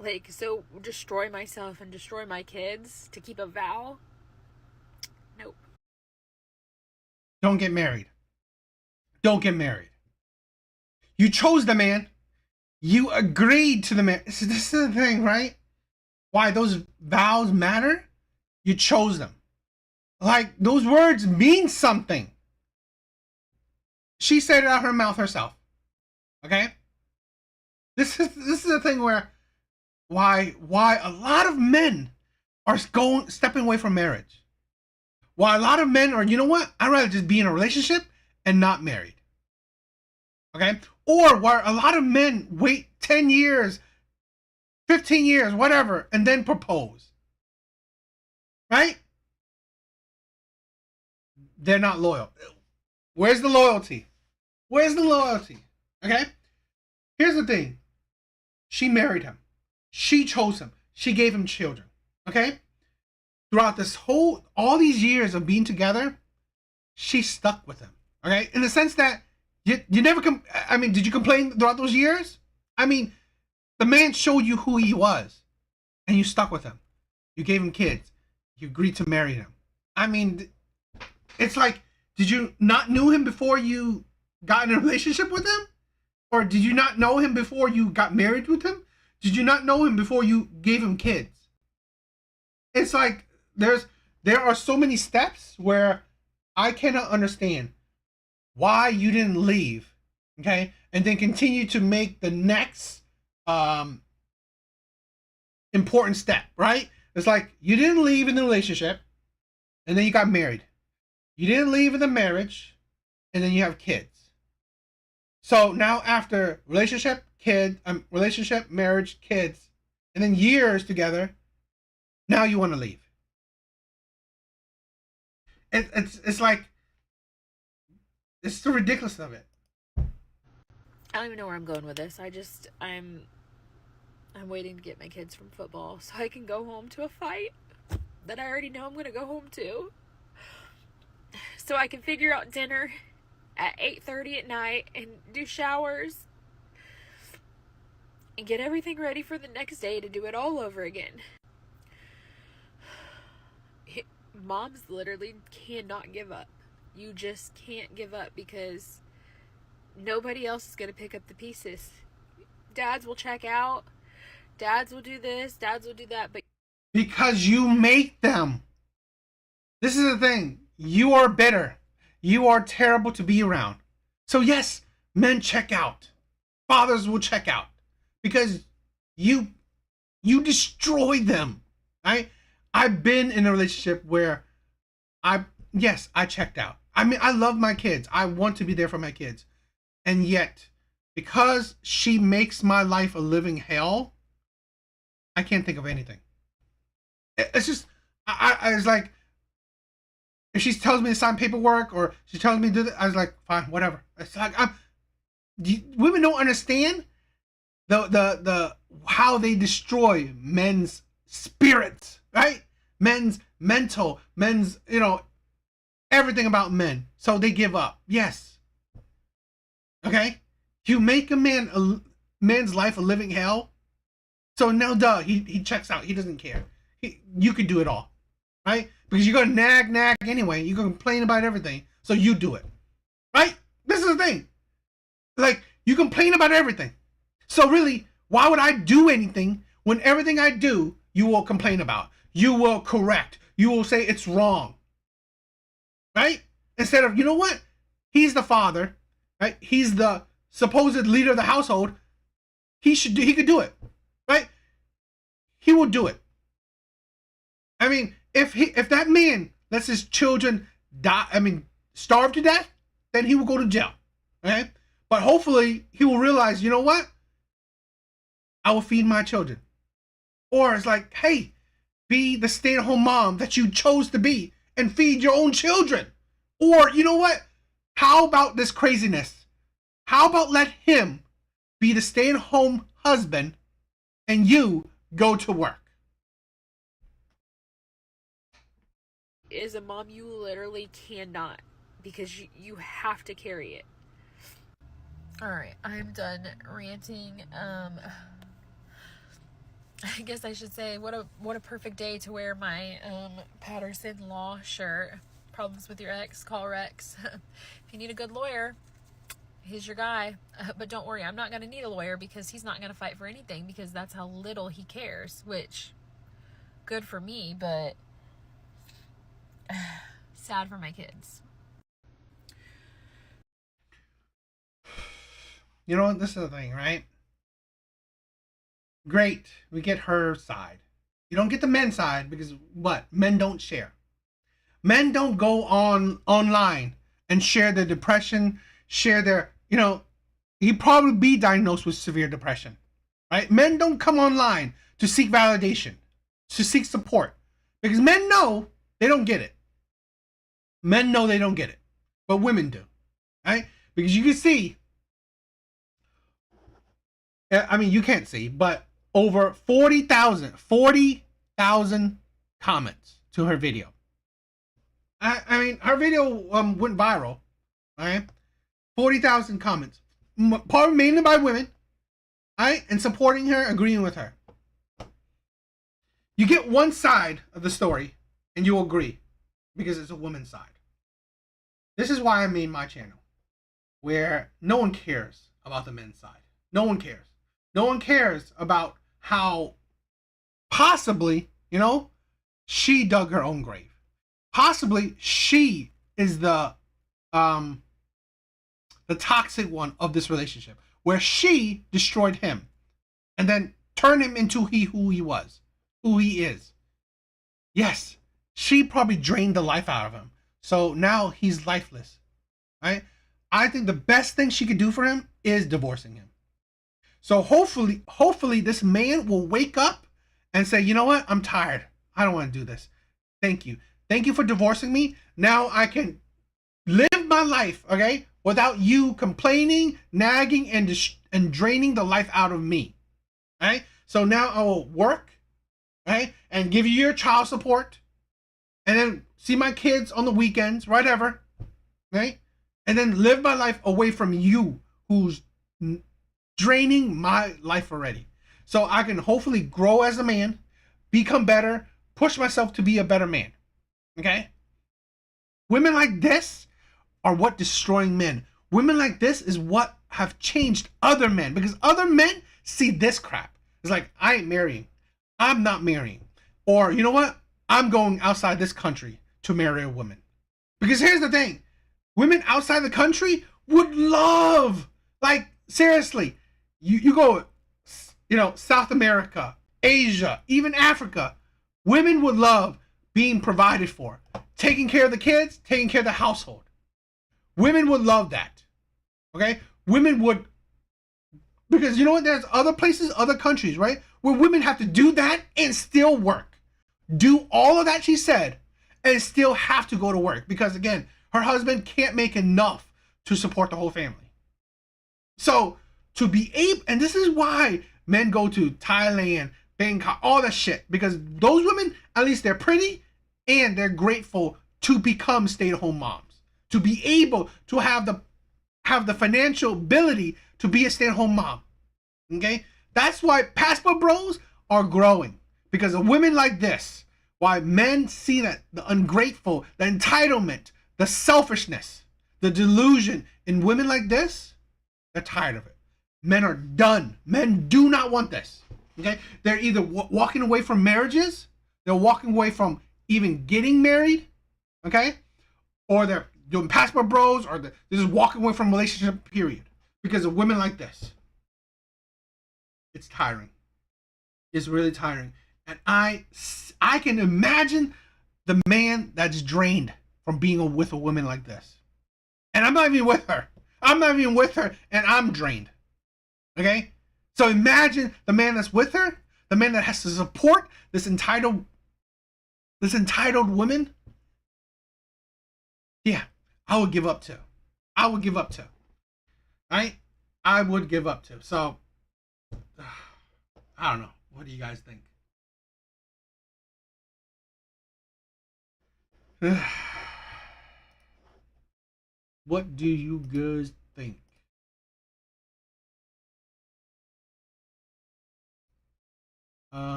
S5: Like, so destroy myself and destroy my kids to keep a vow? Nope.
S1: Don't get married. Don't get married. You chose the man. You agreed to the man. So this is the thing, right? Why those vows matter? You chose them. Like, those words mean something. She said it out her mouth herself. Okay? This is the thing where why a lot of men are stepping away from marriage. Why a lot of men are, you know what? I'd rather just be in a relationship and not married. Okay? Or why a lot of men wait 10 years, 15 years, whatever, and then propose. Right? They're not loyal. Where's the loyalty? Where's the loyalty? Okay? Here's the thing. She married him. She chose him. She gave him children. Okay? Throughout all these years of being together, she stuck with him. Okay? In the sense that you never, did you complain throughout those years? I mean, the man showed you who he was, and you stuck with him. You gave him kids. You agreed to marry him. I mean, it's like, did you not know him before you got in a relationship with him? Or did you not know him before you got married with him? Did you not know him before you gave him kids? It's like there are so many steps where I cannot understand why you didn't leave, okay? And then continue to make the next important step, right? It's like you didn't leave in the relationship and then you got married. You didn't leave in the marriage and then you have kids. So now after relationship, marriage, kids, and then years together, now you want to leave. It's like, it's the ridiculous of it.
S5: I don't even know where I'm going with this. I'm waiting to get my kids from football so I can go home to a fight that I already know I'm going to go home to. so I can figure out dinner at 8:30 at night and do showers and get everything ready for the next day to do it all over again. Moms literally cannot give up. You just can't give up because nobody else is going to pick up the pieces. Dads will check out. Dads will do this. Dads will do that. But
S1: because you make them. This is the thing. You are bitter. You are terrible to be around. So yes, men check out. Fathers will check out because you destroy them. Right? I've been in a relationship where I checked out. I mean, I love my kids. I want to be there for my kids. And yet, because she makes my life a living hell, I can't think of anything. It's just, I was like, if she tells me to sign paperwork or she tells me to do that, I was like, fine, whatever. It's like, women don't understand the how they destroy men's spirits, right? Men's mental, men's, everything about men. So they give up. Yes. Okay? You make a man's life a living hell. So now, he checks out. He doesn't care. You could do it all, right? Because you're gonna nag anyway. You're gonna complain about everything. So you do it, right? This is the thing. Like, you complain about everything. So really, why would I do anything when everything I do, you will complain about? You will correct. You will say it's wrong, right? Instead of, you know what? He's the father, right? He's the supposed leader of the household. He could do it, right? He will do it. I mean, if that man lets his children starve to death, then he will go to jail, okay? But hopefully he will realize, you know what? I will feed my children. Or it's like, hey, be the stay-at-home mom that you chose to be and feed your own children. Or, you know what? How about this craziness? How about let him be the stay-at-home husband and you go to work?
S5: as a mom, you literally cannot, because you have to carry it. Alright, I'm done ranting. I guess I should say, what a perfect day to wear my Patterson Law shirt. Problems with your ex, call Rex. If you need a good lawyer, he's your guy. But don't worry, I'm not going to need a lawyer because he's not going to fight for anything, because that's how little he cares, which, good for me, but sad for my kids.
S1: You know, this is the thing, right? Great, we get her side. You don't get the men's side because what? Men don't share. Men don't go online and share their depression, share their, he'd probably be diagnosed with severe depression, right? Men don't come online to seek validation, to seek support, because men know they don't get it. Men know they don't get it, but women do, right? Because you can see, I mean, you can't see, but over 40,000 comments to her video. I mean, her video went viral, right? 40,000 comments, probably mainly by women, right? And supporting her, agreeing with her. You get one side of the story, and you agree, because it's a woman's side. This is why I made my channel, where no one cares about the men's side. No one cares. No one cares about how possibly, she dug her own grave. Possibly she is the toxic one of this relationship, where she destroyed him and then turned him into who he is. Yes, she probably drained the life out of him. So now he's lifeless, right? I think the best thing she could do for him is divorcing him. So hopefully this man will wake up and say, you know what? I'm tired. I don't want to do this. Thank you. Thank you for divorcing me. Now I can live my life, okay, without you complaining, nagging, and draining the life out of me. Right? So now I will work, right, and give you your child support, and then see my kids on the weekends, whatever, right? And then live my life away from you, who's draining my life already. So I can hopefully grow as a man, become better, push myself to be a better man. Okay? Women like this are what destroying men. Women like this is what have changed other men, because other men see this crap. It's like, I ain't marrying. I'm not marrying. Or, you know what? I'm going outside this country to marry a woman. Because here's the thing. Women outside the country would love, like, seriously, you go, you know, South America, Asia, even Africa. Women would love being provided for, taking care of the kids, taking care of the household. Women would love that. Okay? Women would, because you know what? There's other places, other countries, right? Where women have to do that and still work. Do all of that she said and still have to go to work. Because again, her husband can't make enough to support the whole family. So to be able, and this is why men go to Thailand, Bangkok, all that shit. Because those women, at least they're pretty and they're grateful to become stay-at-home moms. To be able to have the financial ability to be a stay-at-home mom. Okay? That's why passport bros are growing. Because of women like this. Why men see that the ungrateful, the entitlement, the selfishness, the delusion in women like this, they're tired of it. Men are done. Men do not want this. Okay? They're either walking away from marriages, they're walking away from even getting married, okay? Or they're doing passport bros, or they're just walking away from relationship, period. Because of women like this. It's tiring. It's really tiring. And I can imagine the man that's drained from being with a woman like this. And I'm not even with her. I'm not even with her, and I'm drained. Okay? So imagine the man that's with her, the man that has to support this entitled woman. Yeah, I would give up to. I would give up to. Right? I would give up to. So, I don't know. What do you guys think? What do you guys think?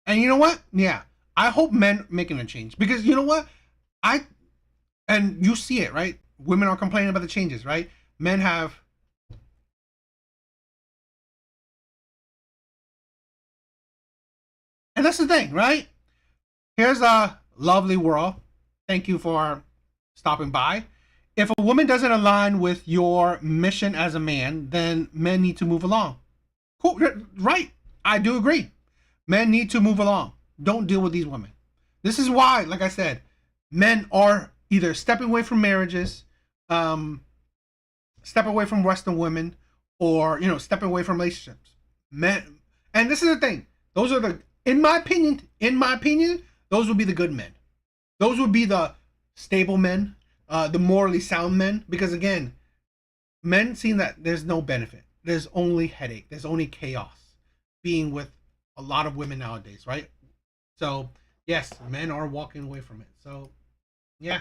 S1: And you know what? Yeah, I hope men making a change, because you know what? And you see it, right? Women are complaining about the changes, right? Men have. And that's the thing, right? Here's a lovely world. Thank you for stopping by. If a woman doesn't align with your mission as a man, then men need to move along. Cool, right? I do agree. Men need to move along. Don't deal with these women. This is why, like I said, men are either stepping away from marriages, step away from Western women, or stepping away from relationships. Men, and this is the thing. Those are the, in my opinion, those would be the good men. Those would be the stable men, the morally sound men. Because again, men seeing that there's no benefit. There's only headache. There's only chaos being with a lot of women nowadays, right? So yes, men are walking away from it. So yeah.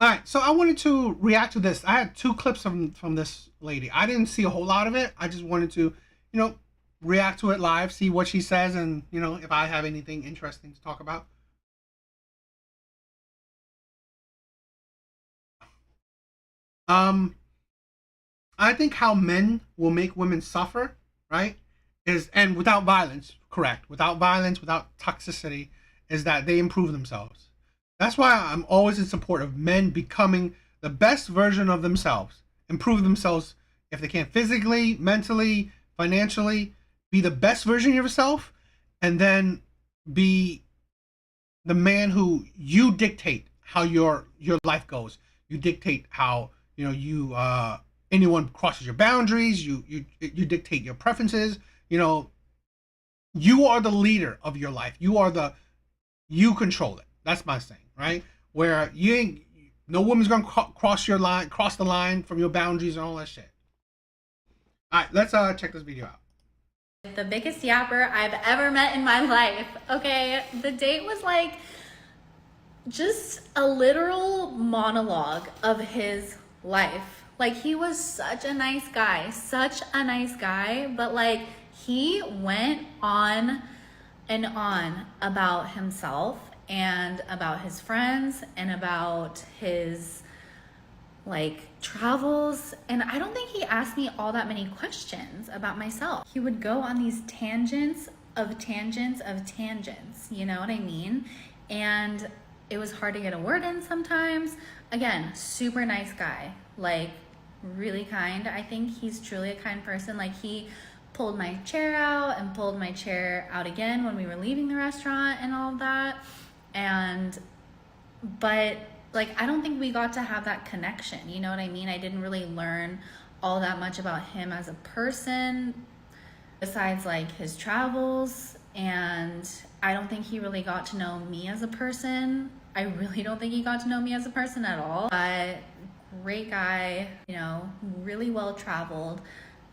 S1: All right, so I wanted to react to this. I had two clips from this lady. I didn't see a whole lot of it. I just wanted to, react to it live, see what she says, and if I have anything interesting to talk about. I think how men will make women suffer, right, and without violence, correct, without violence, without toxicity, is that they improve themselves. That's why I'm always in support of men becoming the best version of themselves, improve themselves if they can physically, mentally, financially, be the best version of yourself, and then be the man who you dictate how your life goes. You dictate how you anyone crosses your boundaries. You dictate your preferences. You are the leader of your life. You control it. That's my saying, right? Where no woman's gonna cross the line from your boundaries and all that shit. All right, let's check this video out.
S6: The biggest yapper I've ever met in my life. Okay, the date was like just a literal monologue of his life. Like, he was such a nice guy, but like, he went on and on about himself and about his friends and about his like travels, and I don't think he asked me all that many questions about myself. He would go on these tangents of tangents, you know what I mean? And it was hard to get a word in sometimes. Again, super nice guy, like really kind. I think he's truly a kind person. Like, he pulled my chair out and pulled my chair out again when we were leaving the restaurant and all of that. But like, I don't think we got to have that connection, you know what I mean? I didn't really learn all that much about him as a person besides like his travels, and I don't think he really got to know me as a person. I really don't think he got to know me as a person at all. But great guy, really well traveled,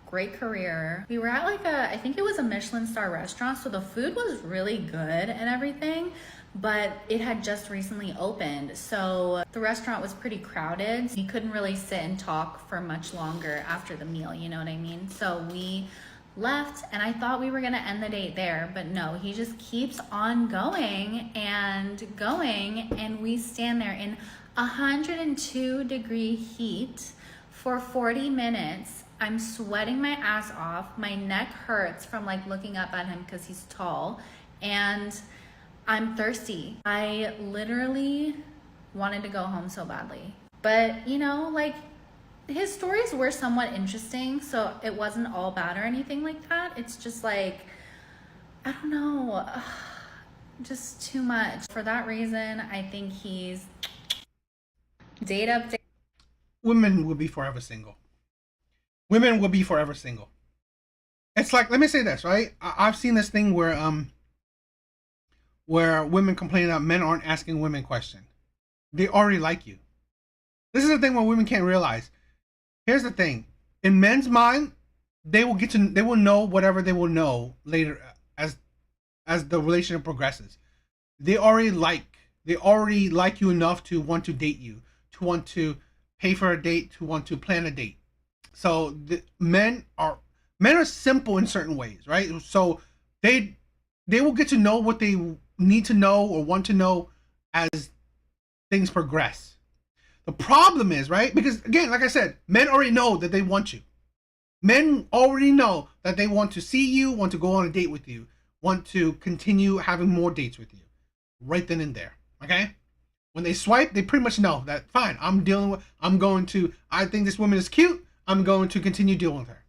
S6: great career. We were at like I think it was a Michelin star restaurant, so the food was really good and everything, but it had just recently opened, so the restaurant was pretty crowded. We couldn't really sit and talk for much longer after the meal, you know what I mean? So we left, and I thought we were gonna end the date there, but no, he just keeps on going, and we stand there in 102-degree heat for 40 minutes. I'm sweating my ass off. My neck hurts from like looking up at him because he's tall, and I'm thirsty. I literally wanted to go home so badly. But like, his stories were somewhat interesting, so it wasn't all bad or anything like that. It's just like, I don't know, just too much. For that reason, I think he's date up.
S1: Women will be forever single. Women will be forever single. It's like, let me say this, right? I've seen this thing where women complain that men aren't asking women questions. They already like you. This is the thing where women can't realize. Here's the thing. In men's mind, they will know whatever they will know later as the relationship progresses. They already like you enough to want to date you, to want to pay for a date, to want to plan a date. So men are simple in certain ways, right? So they will get to know what they need to know or want to know as things progress. The problem is, right? Because again, like I said, men already know that they want you. Men already know that they want to see you, want to go on a date with you, want to continue having more dates with you right then and there. Okay? When they swipe, they pretty much know that, fine, I think this woman is cute, I'm going to continue dealing with her.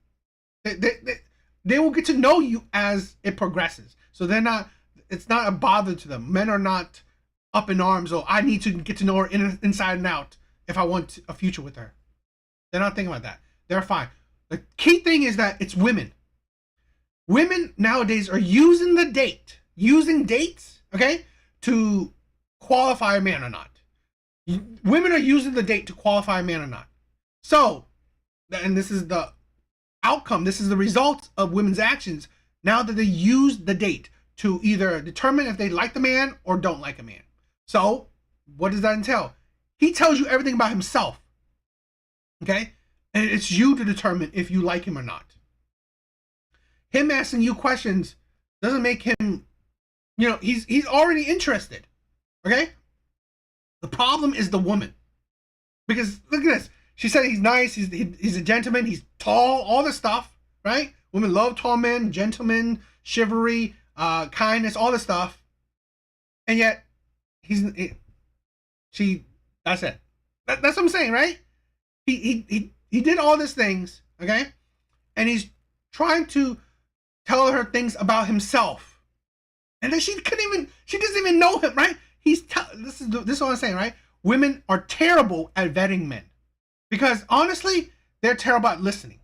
S1: They will get to know you as it progresses. So it's not a bother to them. Men are not up in arms, or I need to get to know her inside and out if I want a future with her. They're not thinking about that. They're fine. The key thing is that it's women. Women nowadays are using dates, okay, to qualify a man or not. Women are using the date to qualify a man or not. So, and this is the outcome, this is the result of women's actions now that they use the date to either determine if they like the man or don't like a man. So, what does that entail? He tells you everything about himself, okay? And it's you to determine if you like him or not. Him asking you questions doesn't make him, he's already interested, okay? The problem is the woman. Because look at this. She said he's nice, he's a gentleman, he's tall, all this stuff, right? Women love tall men, gentlemen, chivalry, kindness, all this stuff. and yet that's it. That's what I'm saying, right? He did all these things, okay, and he's trying to tell her things about himself, and then she doesn't even know him, right? This is what I'm saying, right? Women are terrible at vetting men, because honestly, they're terrible at listening.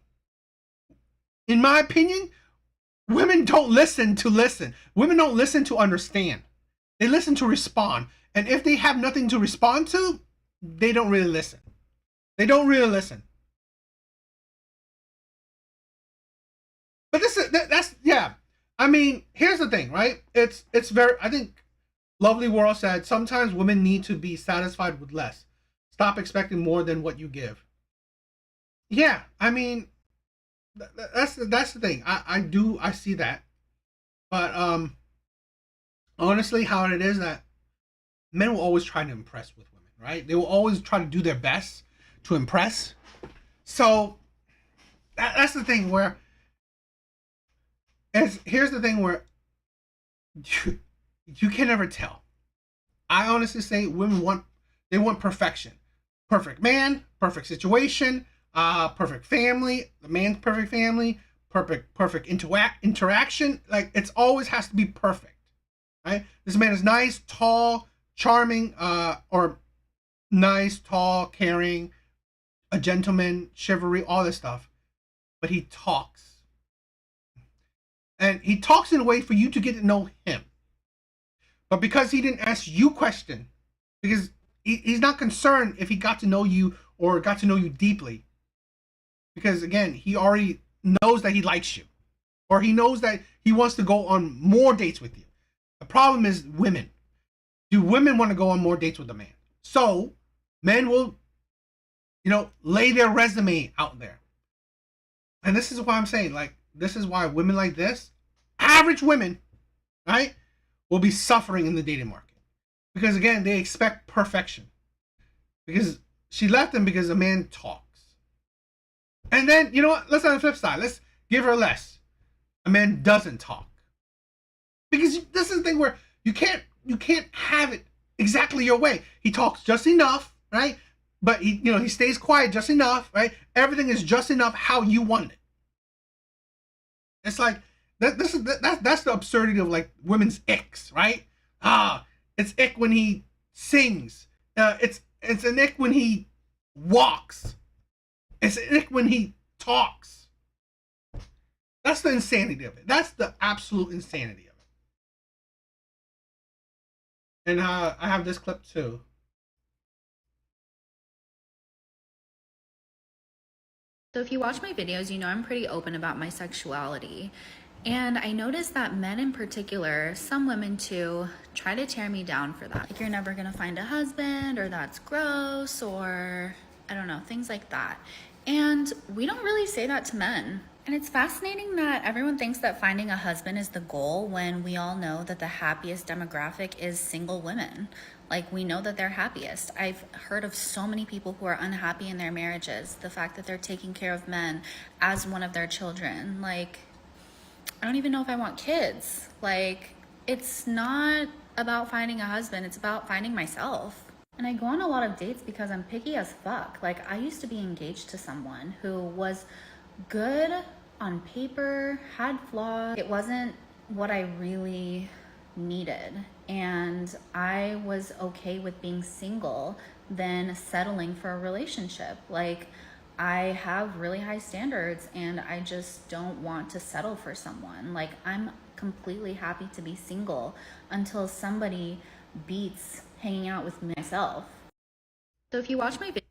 S1: In my opinion, women don't listen to listen. Women don't listen to understand. They listen to respond. And if they have nothing to respond to, they don't really listen. They don't really listen. But that's yeah. I mean, here's the thing, right? It's very, I think Lovely World said, sometimes women need to be satisfied with less. Stop expecting more than what you give. Yeah, I mean, that's the thing. I see that. But honestly, how it is that men will always try to impress with women, right? They will always try to do their best to impress. So that's the thing where here's the thing where you can never tell. I honestly say women want perfection. Perfect man, perfect situation, perfect family, the man's perfect family, perfect interaction. Like, it's always has to be perfect. Right? This man is nice, tall, charming, or nice, tall, caring, a gentleman, chivalry, all this stuff. But he talks. And he talks in a way for you to get to know him. But because he didn't ask you question, because he's not concerned if he got to know you or got to know you deeply. Because again, he already knows that he likes you. Or he knows that he wants to go on more dates with you. The problem is women. Do women want to go on more dates with a man? So men will, lay their resume out there. And this is why I'm saying, like, this is why women like this, average women, right, will be suffering in the dating market. Because again, they expect perfection. Because she left him because a man talks. And then, you know what? Let's on the flip side. Let's give her less. A man doesn't talk. Because this is the thing where you can't have it exactly your way. He talks just enough, right? But he stays quiet just enough, right? Everything is just enough how you want it. It's like that's the absurdity of like women's icks, right? It's ick when he sings. It's an ick when he walks. It's an ick when he talks. That's the insanity of it. That's the absolute insanity of it. And I have this clip too.
S7: So if you watch my videos, you know I'm pretty open about my sexuality. And I noticed that men in particular, some women too, try to tear me down for that. Like, you're never gonna find a husband, or that's gross, or I don't know, things like that. And we don't really say that to men. And it's fascinating that everyone thinks that finding a husband is the goal when we all know that the happiest demographic is single women. Like, we know that they're happiest. I've heard of so many people who are unhappy in their marriages. The fact that they're taking care of men as one of their children. Like, I don't even know if I want kids. Like, it's not about finding a husband. It's about finding myself. And I go on a lot of dates because I'm picky as fuck. Like, I used to be engaged to someone who was good on paper, had flaws. It wasn't what I really needed. And I was okay with being single than settling for a relationship. Like, I have really high standards and I just don't want to settle for someone. Like, I'm completely happy to be single until somebody beats hanging out with myself. So if you watch my video,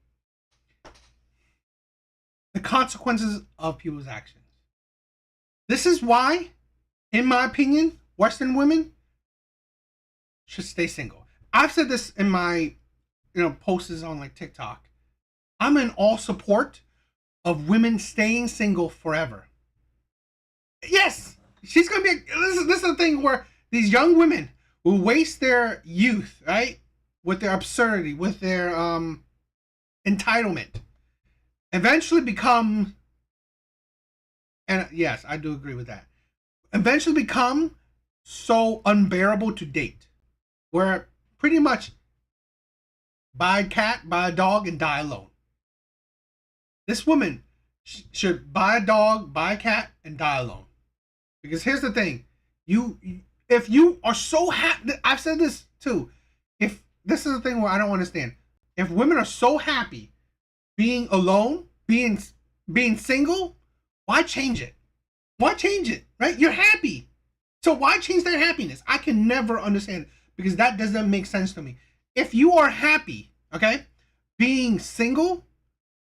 S1: the consequences of people's actions. This is why, in my opinion, Western women should stay single. I've said this in my, posts on like TikTok. I'm in all support of women staying single forever. Yes, she's gonna be. This is the thing where these young women will waste their youth, right, with their absurdity, with their entitlement, eventually become. And yes, I do agree with that. Eventually become so unbearable to date. where pretty much buy a cat, buy a dog, and die alone. This woman should buy a dog, buy a cat, and die alone. Because here's the thing, if you are so happy, I've said this too. If this is the thing where I don't understand, if women are so happy being alone, being single, why change it? Why change it? Right? You're happy, so why change their happiness? I can never understand it because that doesn't make sense to me. If you are happy, okay, being single,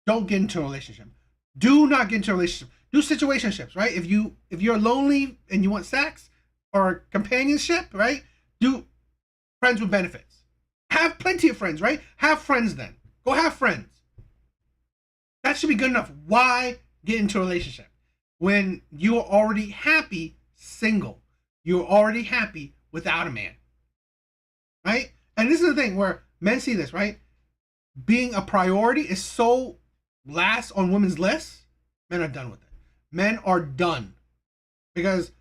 S1: don't get into a relationship. Do not get into a relationship. Do situationships, right? If you're lonely and you want sex or companionship, right? Do friends with benefits. Have plenty of friends, right? Have friends then. Go have friends. That should be good enough. Why get into a relationship when you are already happy single? You're already happy without a man, right? And this is the thing where men see this, right? Being a priority is so last on women's lists. Men are done with it. Men are done because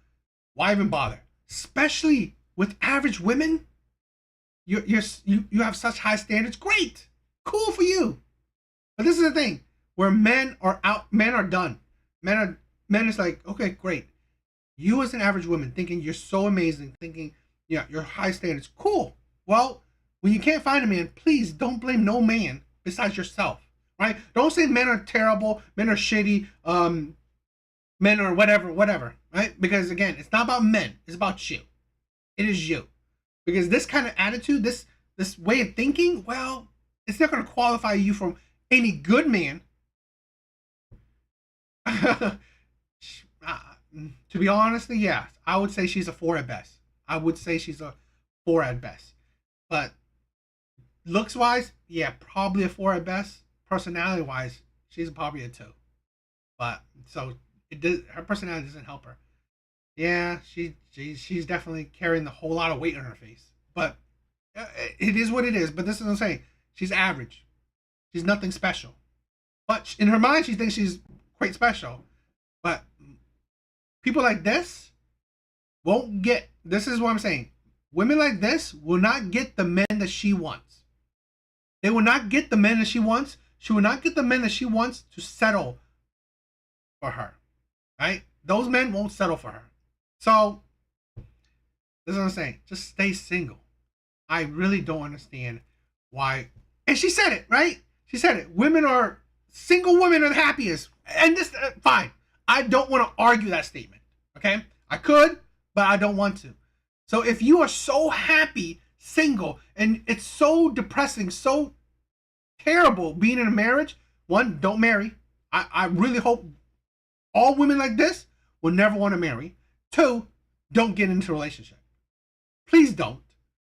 S1: why even bother? Especially with average women. You have such high standards. Great, cool for you. But this is the thing where men are out. Men are done. Men is like, okay, great. You as an average woman thinking you're so amazing, thinking yeah, your high standards, cool. Well, when you can't find a man, please don't blame no man besides yourself, right? Don't say men are terrible, men are shitty, men are whatever, right? Because again, it's not about men, it's about you. It is you. Because this kind of attitude, this way of thinking, well, it's not going to qualify you from any good man. To be honest, yeah, I would say she's a 4 at best. I would say she's a 4 at best. But looks wise, yeah, probably a 4 at best. Personality wise, she's probably a 2. But so her personality doesn't help her. Yeah, she's definitely carrying a whole lot of weight on her face. But it is what it is. But this is what I'm saying. She's average. She's nothing special. But in her mind, she thinks she's quite special. But people like this won't get, this is what I'm saying. Women like this will not get the men that she wants. They will not get the men that she wants. She will not get the men that she wants to settle for her. Right? Those men won't settle for her. So, this is what I'm saying. Just stay single. I really don't understand why. And she said it, right? She said it. Single women are the happiest. And this, fine. I don't want to argue that statement. Okay? I could, but I don't want to. So if you are so happy single and it's so depressing, so terrible being in a marriage, one, don't marry. I really hope all women like this will never want to marry. 2, don't get into a relationship. Please don't.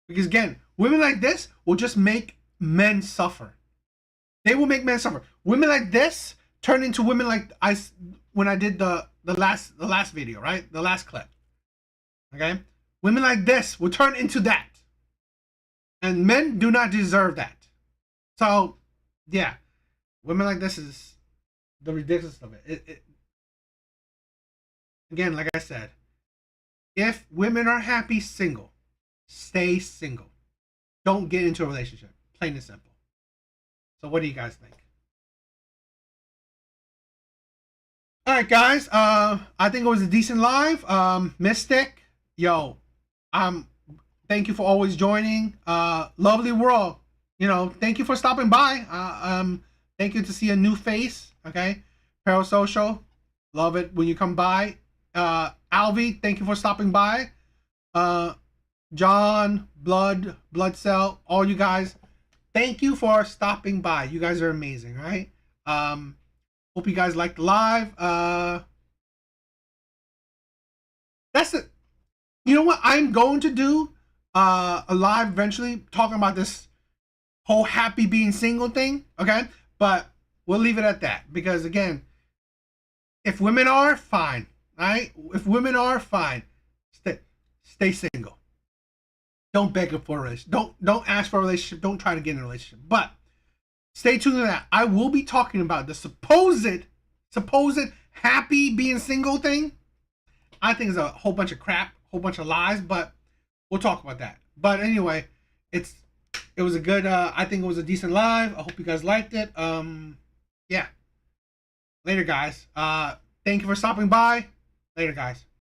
S1: Because again, women like this will just make men suffer. They will make men suffer. Women like this turn into women like when I did the last video, right? The last clip. Okay? Women like this will turn into that. And men do not deserve that. So, yeah. Women like this is the ridiculous of it. Again, like I said, if women are happy single, stay single. Don't get into a relationship. Plain and simple. So what do you guys think? All right, guys. I think it was a decent live. Mystic, yo, thank you for always joining. Lovely world, thank you for stopping by. Thank you to see a new face. Okay, Parasocial, love it when you come by. Alvi, thank you for stopping by. John, Blood Cell, all you guys, thank you for stopping by. You guys are amazing, right? Hope you guys liked the live. That's it. You know what? I'm going to do a live eventually talking about this whole happy being single thing, okay? But we'll leave it at that because again, if women are fine, right? If women are fine, stay single. Don't beg for a relationship. Don't ask for a relationship. Don't try to get in a relationship. But stay tuned to that. I will be talking about the supposed happy being single thing. I think it's a whole bunch of crap, whole bunch of lies, but we'll talk about that. But anyway, it was a good. I think it was a decent live. I hope you guys liked it. Yeah. Later, guys. Thank you for stopping by. Later, guys.